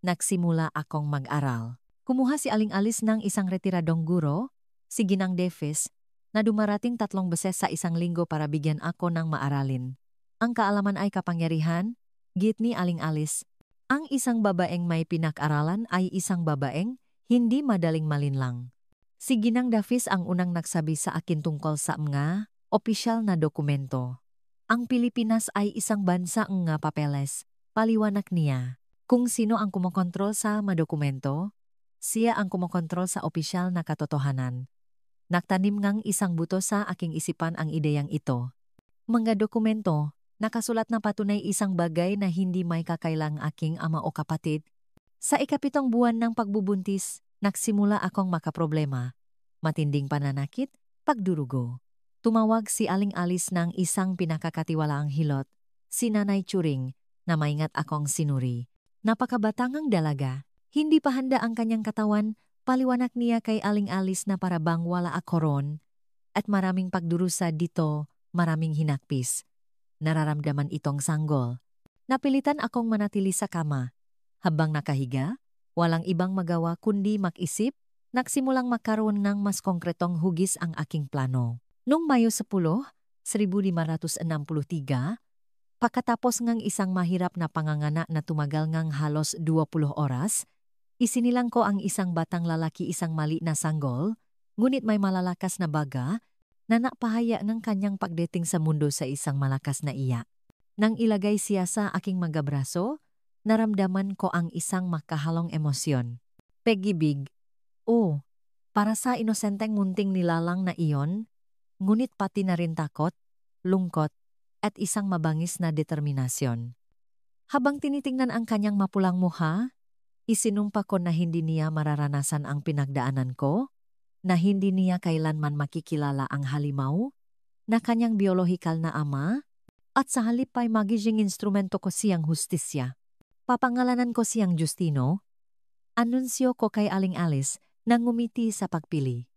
Nagsimula akong mag-aral. Kumuha si Aling-Alis ng isang retiradong guro, si Ginang Defes, na dumarating 3 beses sa isang linggo para bigyan ako ng maaralin. Ang kaalaman ay kapangyarihan, git ni Aling-Alis. Ang isang babaeng may pinag-aralan ay isang babaeng hindi madaling malinlang. Si Ginang Defes ang unang nagsabi sa akin tungkol sa mga opisyal na dokumento. Ang Pilipinas ay isang bansa nga papeles, paliwanag niya. Kung sino ang kumokontrol sa mga dokumento, siya ang kumokontrol sa opisyal na katotohanan. Nagtanim ngang isang buto sa aking isipan ang ideyang ito. Mga dokumento, nakasulat na patunay isang bagay na hindi may kakailang aking ama o kapatid. Sa 7 buwan ng pagbubuntis, nagsimula akong makaproblema. Matinding pananakit, pagdurugo. Tumawag si Aling-Alis ng isang pinakakatiwalaang hilot, si Nanay Churing, na maingat akong sinuri. Napakabatangang dalaga, hindi pa handa ang kanyang katawan, paliwanag niya kay Aling-Alis na para bang wala ako ron, at maraming pagdurusa dito, maraming hinakpis. Nararamdaman itong sanggol. Napilitan akong manatili sa kama. Habang nakahiga, walang ibang magawa kundi mag-isip, nagsimulang magkaroon ng mas konkretong hugis ang aking plano. Noong Mayo 10, 1563, pagkatapos ngang isang mahirap na pangangana na tumagal ngang halos 20 oras, isinilang ko ang isang batang lalaki isang mali na sanggol, ngunit may malalakas na baga, na napahaya ng kanyang pagdating sa mundo sa isang malakas na iyak. Nang ilagay siya sa aking mga braso, naramdaman ko ang isang makahalong emosyon. Pag-ibig. Oh, para sa inosenteng munting nilalang na iyon, ngunit pati na rin takot, lungkot, at isang mabangis na determinasyon. Habang tinitingnan ang kanyang mapulang mukha, isinumpa ko na hindi niya mararanasan ang pinagdaanan ko, na hindi niya kailanman makikilala ang halimaw, na kanyang biolohikal na ama, at sa halip ay magiging instrumento ko siyang hustisya. Papangalanan ko siyang Justino. Anunsyo ko kay Aling-Alis na ngumiti sa pagpili.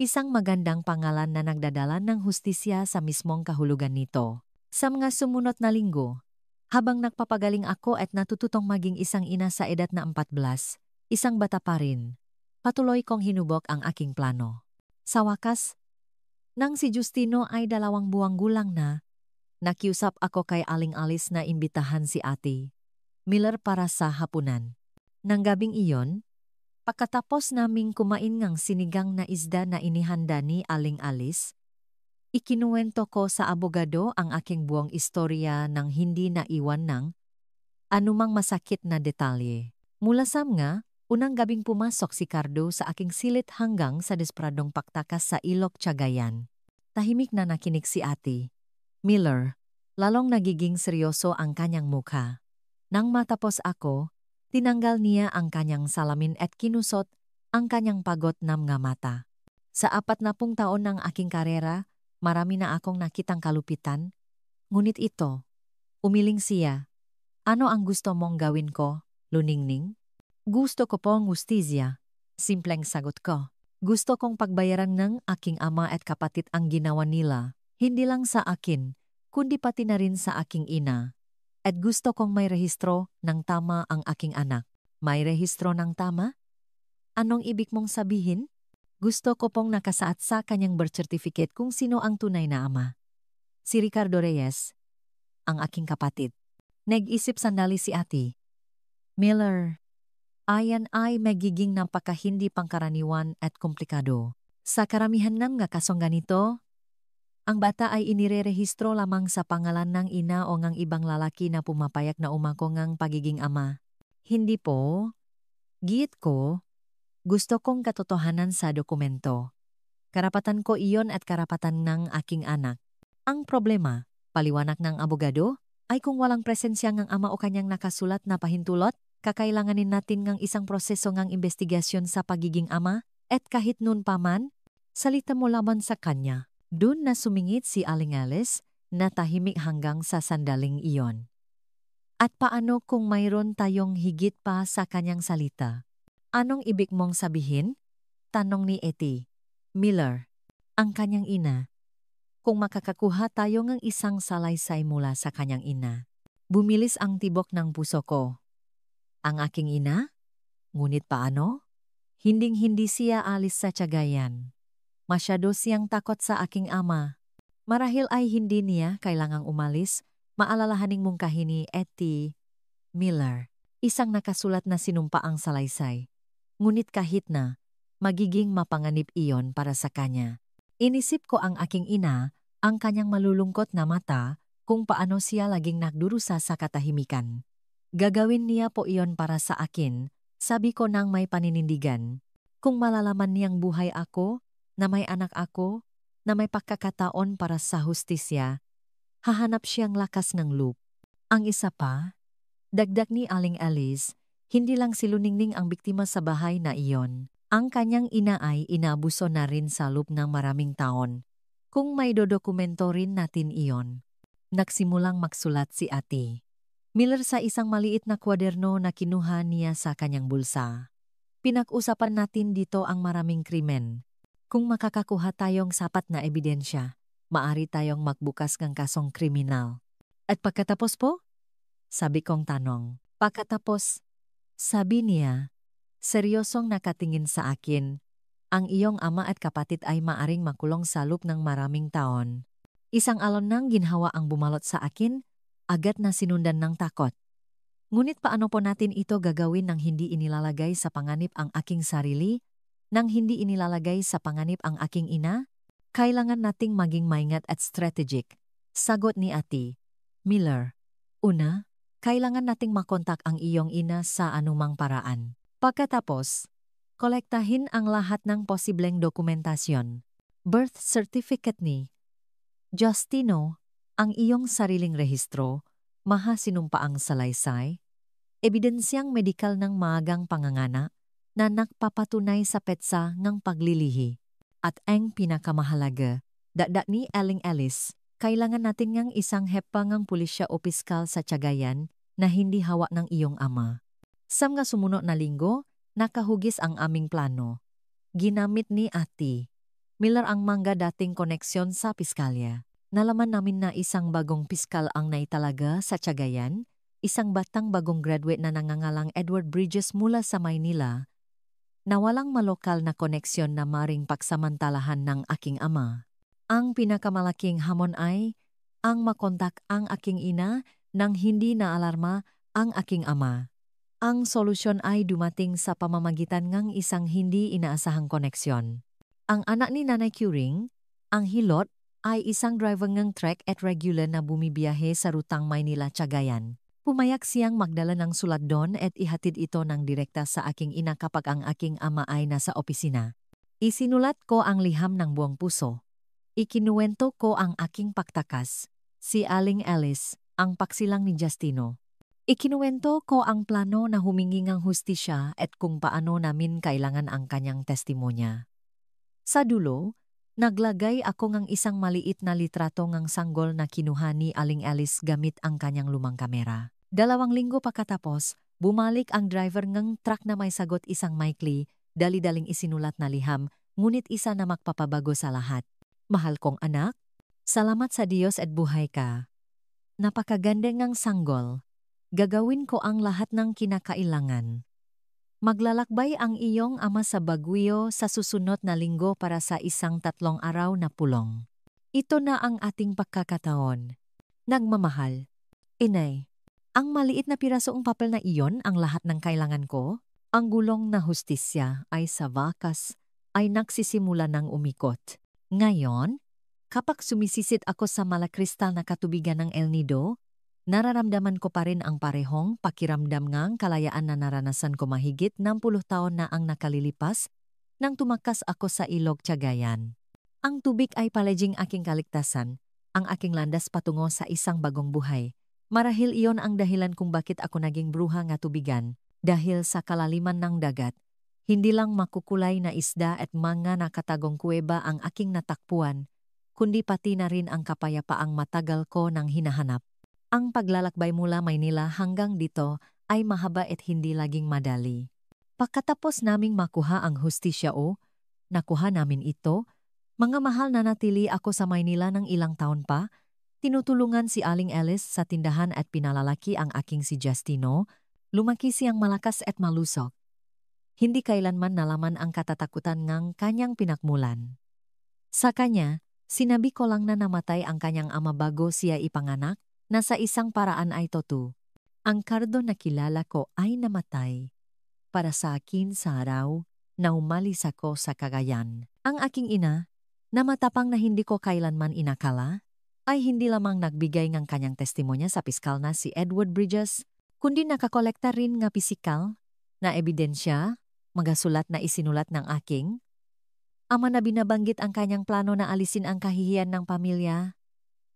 Isang magandang pangalan na nagdadala ng hustisya sa mismong kahulugan nito. Sa mga sumunod na linggo, habang nagpapagaling ako at natututong maging isang ina sa edad na 14, isang bata pa rin, patuloy kong hinubok ang aking plano. Sa wakas, nang si Justino ay 2 buwang gulang na, Nakiusap ako kay Aling Alice na imbitahan si Ate Miller para sa hapunan. Nang gabing iyon, pagkatapos naming kumain ngang sinigang na isda na inihanda ni Aling Alice, ikinuwento ko sa abogado ang aking buong istorya nang hindi naiwan ng anumang masakit na detalye. Mula nga, unang gabing pumasok si Cardo sa aking silid hanggang sa despradong paktakas sa Ilok Cagayan. Tahimik na nakinig si Ate Miller. Lalong nagiging seryoso ang kanyang mukha. Nang matapos ako, tinanggal niya ang kanyang salamin at kinusot ang kanyang pagod na mga mata. Sa 40 taon ng aking karera, marami na akong nakitang kalupitan. Ngunit ito, umiling siya. Ano ang gusto mong gawin ko, Luningning? Gusto ko pong hustisya. Simpleng sagot ko. Gusto kong pagbayaran ng aking ama at kapatid ang ginawa nila, hindi lang sa akin, kundi pati na rin sa aking ina. At gusto kong may rehistro ng tama ang aking anak. May rehistro ng tama? Anong ibig mong sabihin? Gusto ko pong nakasaad sa kanyang birth certificate kung sino ang tunay na ama. Si Ricardo Reyes, ang aking kapatid. Nag-isip sandali si Ate Miller. Ayan ay magiging napakahindi pangkaraniwan at komplikado. Sa karamihan ng mga kasong ganito, ang bata ay inirerehistro lamang sa pangalan ng ina o ngang ibang lalaki na pumapayag na umako ngang pagiging ama. Hindi po. Giit ko, gusto kong katotohanan sa dokumento. Karapatan ko iyon at karapatan ng aking anak. Ang problema, paliwanag ng abogado, ay kung walang presensya ngang ama o kanyang nakasulat na pahintulot, kakailanganin natin ngang isang proseso ngang investigasyon sa pagiging ama, at kahit nun pa man, salita mo laban sa kanya. Doon na sumingit si Aling Alice na tahimik hanggang sa sandaling iyon. At paano kung mayroon tayong higit pa sa kanyang salita? Anong ibig mong sabihin? Tanong ni Ate Miller, ang kanyang ina. Kung makakakuha tayo ng isang salaysay mula sa kanyang ina. Bumilis ang tibok ng puso ko. Ang aking ina? Ngunit paano? Hinding-hindi siya alis sa Cagayan. Masyado siyang takot sa aking ama. Marahil ay hindi niya kailangang umalis, maalalahaning mungkahi ni Ate Miller. Isang nakasulat na sinumpaang salaysay. Ngunit kahit na, magiging mapanganib iyon para sa kanya. Inisip ko ang aking ina, ang kanyang malulungkot na mata, kung paano siya laging nagdurusa sa katahimikan. Gagawin niya po iyon para sa akin, sabi ko nang may paninindigan. Kung malalaman niyang buhay ako, na may anak ako, na may pagkakataon para sa hustisya, hahanap siyang lakas ng loob. Ang isa pa, dagdag ni Aling Alice, hindi lang si Luningning ang biktima sa bahay na iyon. Ang kanyang ina ay inabuso na rin sa loob ng maraming taon. Kung may dodokumento rin natin iyon. Nagsimulang magsulat si Ate Miller sa isang maliit na kwaderno na kinuha niya sa kanyang bulsa. Pinag-usapan natin dito ang maraming krimen. Kung makakakuha tayong sapat na ebidensya, maari tayong magbukas ng kasong kriminal. At pagkatapos po? Sabi kong tanong. Pagkatapos, sabi niya, seryosong nakatingin sa akin, ang iyong ama at kapatid ay maaring makulong sa loob ng maraming taon. Isang alon ng ginhawa ang bumalot sa akin, agad na sinundan ng takot. Ngunit paano po natin ito gagawin nang hindi inilalagay sa panganib ang aking sarili? Nang hindi inilalagay sa panganib ang aking ina? Kailangan nating maging maingat at strategic. Sagot ni Ate Miller. Una, kailangan nating makontak ang iyong ina sa anumang paraan. Pagkatapos, kolektahin ang lahat ng posibleng dokumentasyon. Birth certificate ni Justino, ang iyong sariling rehistro, mahasinumpaang salaysay, ebidensyang medikal ng maagang pangangana na nagpapatunay sa petsa ng paglilihi. At ang pinakamahalaga, dagdag ni Aling Alice, kailangan natin ngang isang hepangang pulisya o piskal sa Cagayan na hindi hawak ng iyong ama. Sa mga sumunod na linggo, nakahugis ang aming plano. Ginamit ni Ate Miller ang mga dating koneksyon sa piskalya. Nalaman namin na isang bagong piskal ang naitalaga sa Cagayan, isang batang bagong graduate na nangangalang Edward Bridges mula sa Maynila, na walang malokal na koneksyon na maring pagsamantalahan ng aking ama. Ang pinakamalaking hamon ay, ang makontak ang aking ina nang hindi naalarma ang aking ama. Ang solusyon ay dumating sa pamamagitan ng isang hindi inaasahang koneksyon. Ang anak ni Nanay Curing, ang Hilot, ay isang driver ng trek at regular na bumibiyahe sa rutang Maynila-Cagayan. Pumayak siyang magdala ng sulat doon at ihatid ito ng direkta sa aking ina kapag ang aking ama ay nasa opisina. Isinulat ko ang liham ng buong puso. Ikinuwento ko ang aking paktakas, si Aling Alice, ang paksilang ni Justino. Ikinuwento ko ang plano na humingi ng hustisya at kung paano namin kailangan ang kanyang testimonya. Sa dulo, naglagay ako ng isang maliit na litrato ng sanggol na kinuha ni Aling Alice gamit ang kanyang lumang kamera. 2 linggo pagkatapos, bumalik ang driver ng truck na may sagot isang maikli, dali-daling isinulat na liham, ngunit isa na magpapabago sa lahat. Mahal kong anak, salamat sa Diyos at buhay ka. Napakaganda ng sanggol. Gagawin ko ang lahat ng kinakailangan. Maglalakbay ang iyong ama sa Baguio sa susunod na linggo para sa isang 3 araw na pulong. Ito na ang ating pagkakataon. Nagmamahal. Inay, ang maliit na pirasong papel na iyon ang lahat ng kailangan ko. Ang gulong na hustisya ay sa wakas ay nagsisimula ng umikot. Ngayon, kapag sumisisit ako sa malakristal na katubigan ng El Nido, nararamdaman ko pa rin ang parehong pakiramdam ng kalayaan na naranasan ko mahigit 60 taon na ang nakalilipas nang tumakas ako sa ilog Cagayan. Ang tubig ay palaging aking kaligtasan, ang aking landas patungo sa isang bagong buhay. Marahil iyon ang dahilan kung bakit ako naging bruha nga tubigan, dahil sa kalaliman ng dagat. Hindi lang makukulay na isda at mga nakatagong kuweba ang aking natakpuan, kundi pati na rin ang kapayapaang matagal ko nang hinahanap. Ang paglalakbay mula Maynila hanggang dito ay mahaba at hindi laging madali. Pagkatapos naming makuha ang hustisya nakuha namin ito, mga mahal na natili ako sa Maynila ng ilang taon pa, tinutulungan si Aling Alice sa tindahan at pinalalaki ang aking si Justino, lumaki siyang malakas at malusog. Hindi kailanman nalaman ang katatakutan ng kanyang pinakmulan. Sa kanya, sinabi ko lang na namatay ang kanyang ama bago siya ipanganak, na sa isang paraan ay totoo. Ang Cardo na kilala ko ay namatay. Para sa akin sa araw na umalis ako sa Cagayan. Ang aking ina, na matapang na hindi ko kailanman inakala, ay hindi lamang nagbigay ng kanyang testimonya sa piskal na si Edward Bridges, kundi nakakolekta rin ng pisikal na ebidensya, magasulat na isinulat ng aking ama na binabanggit ang kanyang plano na alisin ang kahihiyan ng pamilya.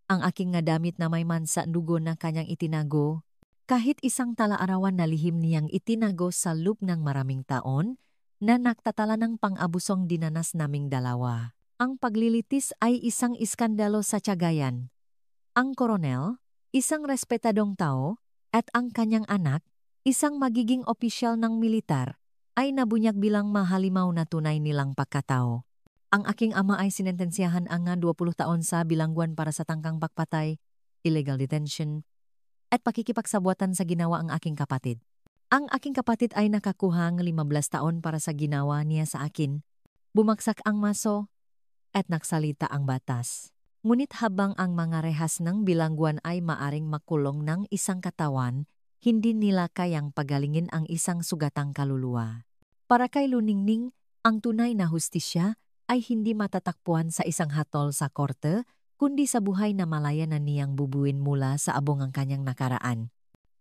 Ang aking nga damit na may mansa dugo na kanyang itinago, kahit isang tala-arawan na lihim niyang itinago sa loob ng maraming taon, na nagtatala ng pang-abusong dinanas naming dalawa. Ang paglilitis ay isang iskandalo sa Cagayan. Ang koronel, isang respetadong tao, at ang kanyang anak, isang magiging opisyal ng militar, ay nabunyag bilang mahalimaw na tunay nilang pagkatao. Ang aking ama ay sinentensyahan ang 20 taon sa bilangguan para sa tangkang pagpatay, illegal detention, at pakikipagsabuatan sa ginawa ang aking kapatid. Ang aking kapatid ay nakakuha ng 15 taon para sa ginawa niya sa akin. Bumagsak ang maso at nagsalita ang batas. Ngunit habang ang mga rehas ng bilangguan ay maaring makulong ng isang katawan, hindi nila kayang pagalingin ang isang sugatang kaluluwa. Para kay Luningning, ang tunay na hustisya ay hindi matatakpuan sa isang hatol sa korte, kundi sa buhay na malaya na niyang bubuin mula sa abong ang kanyang nakaraan.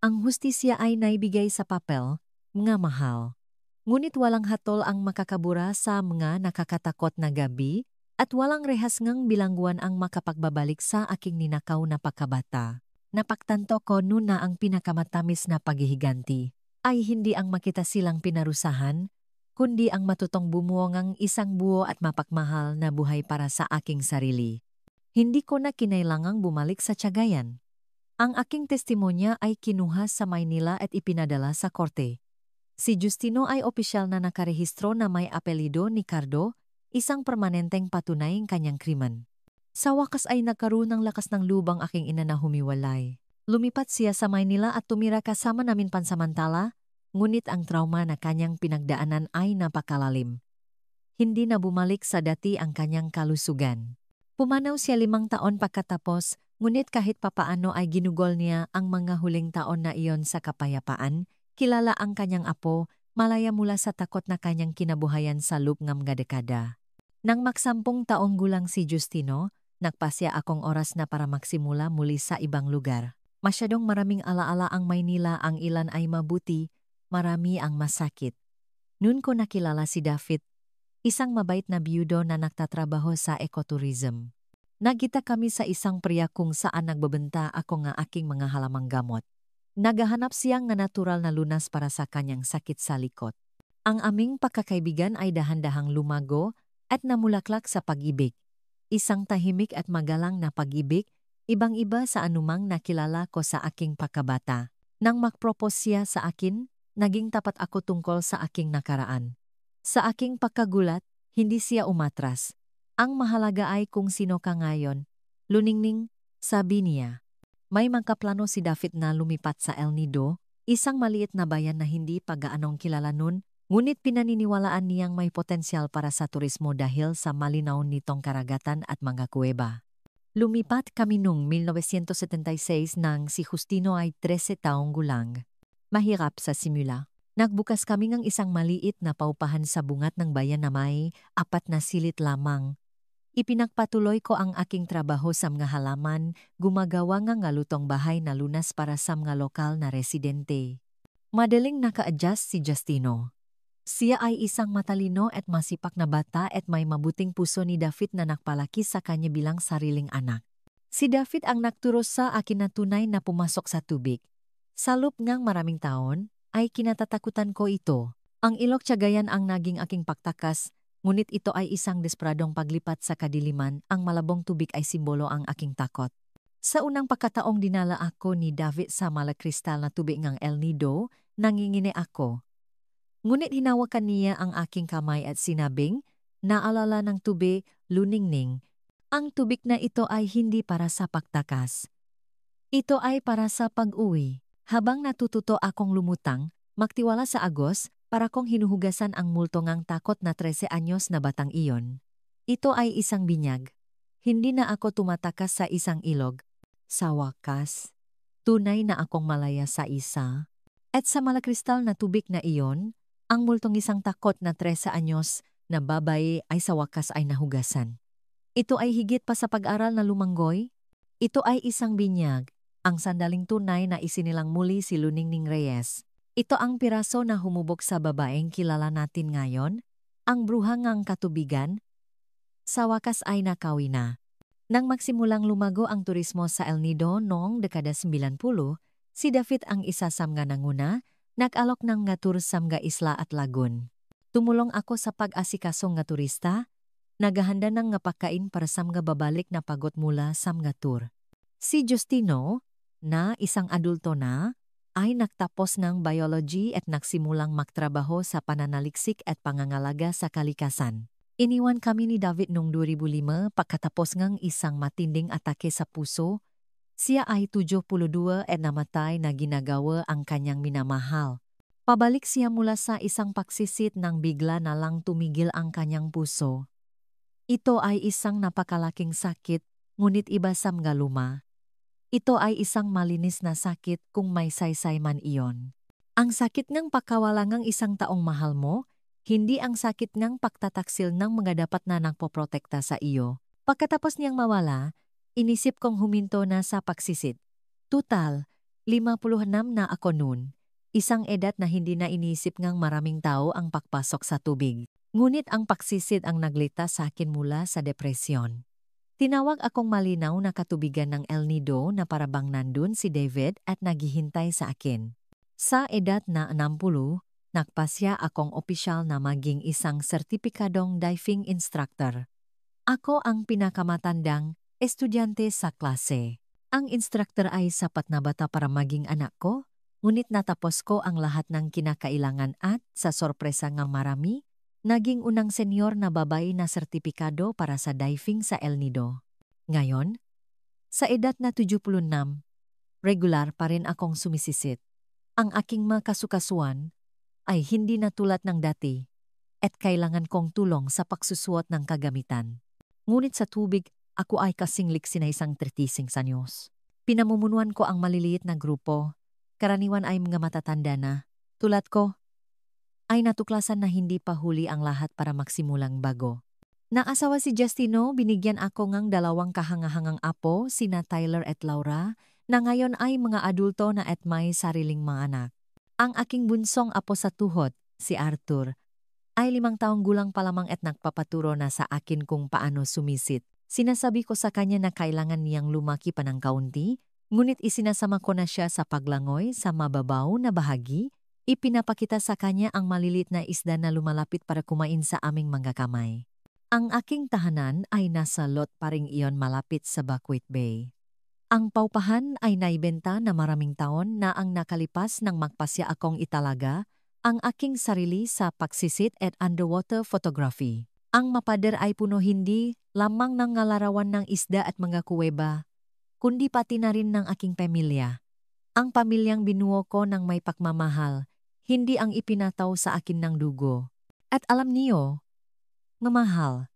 Ang hustisya ay naibigay sa papel, mga mahal. Ngunit walang hatol ang makakabura sa mga nakakatakot na gabi, at walang rehas ngang bilangguan ang makapagbabalik sa aking ninakaw na pagkabata. Napagtanto ko noon na ang pinakamatamis na paghihiganti ay hindi ang makita silang pinarusahan, kundi ang matutong bumuo ng isang buo at mapagmahal na buhay para sa aking sarili. Hindi ko na kinailangang bumalik sa Cagayan. Ang aking testimonya ay kinuha sa Maynila at ipinadala sa korte. Si Justino ay opisyal na nakarehistro na may apelido ni Cardo, isang permanenteng patunay ng kanyang krimen. Sa wakas ay nagkaroon ng lakas ng lubang aking ina na humiwalay. Lumipat siya sa Maynila at tumira kasama namin pansamantala, ngunit ang trauma na kanyang pinagdaanan ay napakalalim. Hindi na bumalik sa dati ang kanyang kalusugan. Pumanaw siya 5 taon pagkatapos Ngunit kahit papaano ay ginugol niya ang mga huling taon na iyon sa kapayapaan, kilala ang kanyang apo, malaya mula sa takot na kanyang kinabuhayan sa loop ng mga dekada. Nang maksampung taong gulang si Justino, nagpasya akong oras na para magsimula muli sa ibang lugar. Masyadong maraming alaala ang Maynila, ang ilan ay mabuti, marami ang masakit. Noon ko nakilala si David, isang mabait na biyudo na nagtatrabaho sa ecotourism. Nagkita kami sa isang priya kung saan nagbebenta ako ng aking mga halamang gamot. Naghahanap siyang na natural na lunas para sa kanyang sakit sa likod. Ang aming pagkakaibigan ay dahan-dahang lumago at namulaklak sa pag-ibig. Isang tahimik at magalang na pag-ibig, ibang-iba sa anumang nakilala ko sa aking pagkabata. Nang mag-propose siya sa akin, naging tapat ako tungkol sa aking nakaraan. Sa aking pagkagulat, hindi siya umatras. Ang mahalaga ay kung sino ka ngayon. Luningning, sabi niya. May magkaplano si David na lumipat sa El Nido, isang maliit na bayan na hindi pagaanong kilala nun, ngunit pinaniniwalaan niyang may potensyal para sa turismo dahil sa malinaw nitong karagatan at mga kuweba. Lumipat kami noong 1976 nang si Justino ay 13 taong gulang. Mahirap sa simula. Nagbukas kami ng isang maliit na paupahan sa bungat ng bayan na may 4 na silit lamang. Ipinagpatuloy ko ang aking trabaho sa mga halaman, gumagawa ng lutong bahay na lunas para sa mga lokal na residente. Madaling naka-adjust si Justino. Siya ay isang matalino at masipag na bata at may mabuting puso ni David na nakpalaki sa kanya bilang sariling anak. Si David ang nagturo sa akin na tunay na pumasok sa tubig. Sa loob ng maraming taon, ay kinatatakutan ko ito. Ang ilog Cagayan ang naging aking pagtakas, ngunit ito ay isang desperadong paglipat sa kadiliman, ang malabong tubig ay simbolo ang aking takot. Sa unang pagkataong dinala ako ni David sa malakristal na tubig ng El Nido, nangingini ako. Ngunit hinawakan niya ang aking kamay at sinabing, naalala ng tubig, Luningning. Ang tubig na ito ay hindi para sa pagtakas. Ito ay para sa pag-uwi. Habang natututo akong lumutang, magtiwala sa agos, para kong hinuhugasan ang multo ngang takot na 13 anyos na batang iyon. Ito ay isang binyag. Hindi na ako tumatakas sa isang ilog. Sa wakas, tunay na akong malaya sa isa. At sa malakristal na tubig na iyon, ang multong isang takot na 13 anyos na babae ay sa wakas ay nahugasan. Ito ay higit pa sa pag-aral na lumanggoy. Ito ay isang binyag, ang sandaling tunay na isinilang muli si Luningning Reyes. Ito ang piraso na humubog sa babaeng kilala natin ngayon, ang bruha ngang katubigan. Sa wakas ay nakawi na. Nang magsimulang lumago ang turismo sa El Nido noong dekada 90, si David ang isa sa mga nanguna, nag-alok ng nga tour sa mga isla at lagun. Tumulong ako sa pag-asikaso nga turista, naghahanda ng nga pagkain para sa mga babalik na pagod mula sa mga tour. Si Justino, na isang adulto na, ay nagtapos ng biology at nagsimulang magtrabaho sa pananaliksik at pangangalaga sa kalikasan. Iniwan kami ni David noong 2005 pagkatapos ng isang matinding atake sa puso. Siya ay 72 at namatay na ginagawa ang kanyang minamahal. Pabalik siya mula sa isang pagsisit nang bigla na lang tumigil ang kanyang puso. Ito ay isang napakalaking sakit, ngunit iba sa mga luma. Ito ay isang malinis na sakit kung may saysay man iyon. Ang sakit ng pagkawala ng isang taong mahal mo, hindi ang sakit ng pagtataksil ng mga dapat na nagpoprotekta sa iyo. Pagkatapos niyang mawala, inisip kong huminto na sa pagsisit. Tutal, 56 na ako noon. Isang edad na hindi na inisip ngang maraming tao ang pagpasok sa tubig. Ngunit ang pagsisit ang naglitas sa akin mula sa depresyon. Tinawag akong malinaw na katubigan ng El Nido na parabang nandun si David at naghihintay sa akin. Sa edad na 60, nagpasya akong opisyal na maging isang sertipikadong diving instructor. Ako ang pinakamatandang estudyante sa klase. Ang instructor ay sapat na bata para maging anak ko, ngunit natapos ko ang lahat ng kinakailangan at, sa sorpresa ng marami, naging unang senyor na babae na sertipikado para sa diving sa El Nido. Ngayon, sa edad na 76, regular pa rin akong sumisisit. Ang aking mga kasukasuan ay hindi na tulad ng dati at kailangan kong tulong sa pagsusuot ng kagamitan. Ngunit sa tubig Ako ay kasing liksi na isang 36 anyos. Pinamumunuan ko ang maliliit na grupo. Karaniwan ay mga matatanda na. Tulad ko, ay natuklasan na hindi pa huli ang lahat para magsimulang bago. Naasawa si Justino, binigyan ako ng 2 kahangahangang apo, sina Tyler at Laura, na ngayon ay mga adulto na at may sariling mga anak. Ang aking bunsong apo sa tuhod, si Arthur, ay 5 taong gulang pa lamang at nagpapaturo na sa akin kung paano sumisit. Sinasabi ko sa kanya na kailangan niyang lumaki pa ng kaunti, ngunit isinasama ko na siya sa paglangoy sa mababaw na bahagi. Ipinapakita sa kanya ang malilit na isda na lumalapit para kumain sa aming mga kamay. Ang aking tahanan ay nasa lot pa ring iyon malapit sa Buckwheat Bay. Ang paupahan ay naibenta na maraming taon na ang nakalipas nang magpasya akong italaga ang aking sarili sa pagsisit at underwater photography. Ang mapader ay puno hindi lamang ng larawan ng isda at mga kuweba, kundi pati na rin ng aking pamilya. Ang pamilyang binuo ko ng may pagmamahal, hindi ang ipinataw sa akin ng dugo. At alam niyo, mamahal,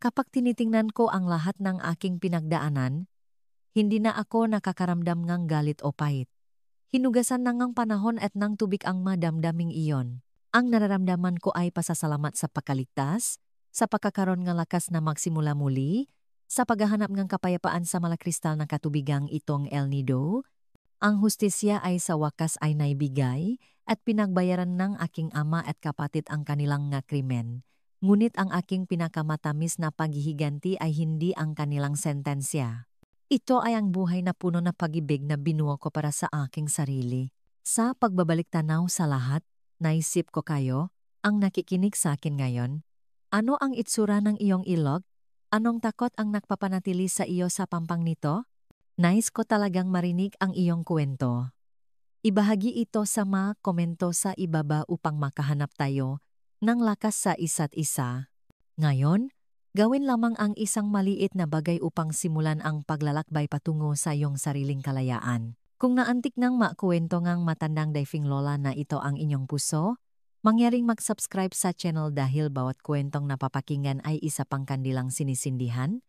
kapag tinitingnan ko ang lahat ng aking pinagdaanan, hindi na ako nakakaramdam ng galit o pait. Hinugasan na ngang panahon at ng tubig ang madamdaming iyon. Ang nararamdaman ko ay pasasalamat sa pagkaligtas, sa pagkakaroon ng lakas na magsimula muli, sa paghahanap ng kapayapaan sa malakristal na katubigang itong El Nido. Ang hustisya ay sa wakas ay naibigay at pinagbayaran ng aking ama at kapatid ang kanilang nga krimen. Ngunit ang aking pinakamatamis na paghihiganti ay hindi ang kanilang sentensya. Ito ay ang buhay na puno na pag-ibig na binuo ko para sa aking sarili. Sa pagbabalik tanaw sa lahat, naisip ko kayo, ang nakikinig sa akin ngayon. Ano ang itsura ng iyong ilog? Anong takot ang nagpapanatili sa iyo sa pampang nito? Nais ko talagang marinig ang iyong kwento. Ibahagi ito sa mga komento sa ibaba upang makahanap tayo ng lakas sa isa't isa. Ngayon, gawin lamang ang isang maliit na bagay upang simulan ang paglalakbay patungo sa iyong sariling kalayaan. Kung naantik nang makwento ngang matandang diving lola na ito ang inyong puso, mangyaring mag-subscribe sa channel dahil bawat kwentong napapakinggan ay isa pang kandilang sinisindihan.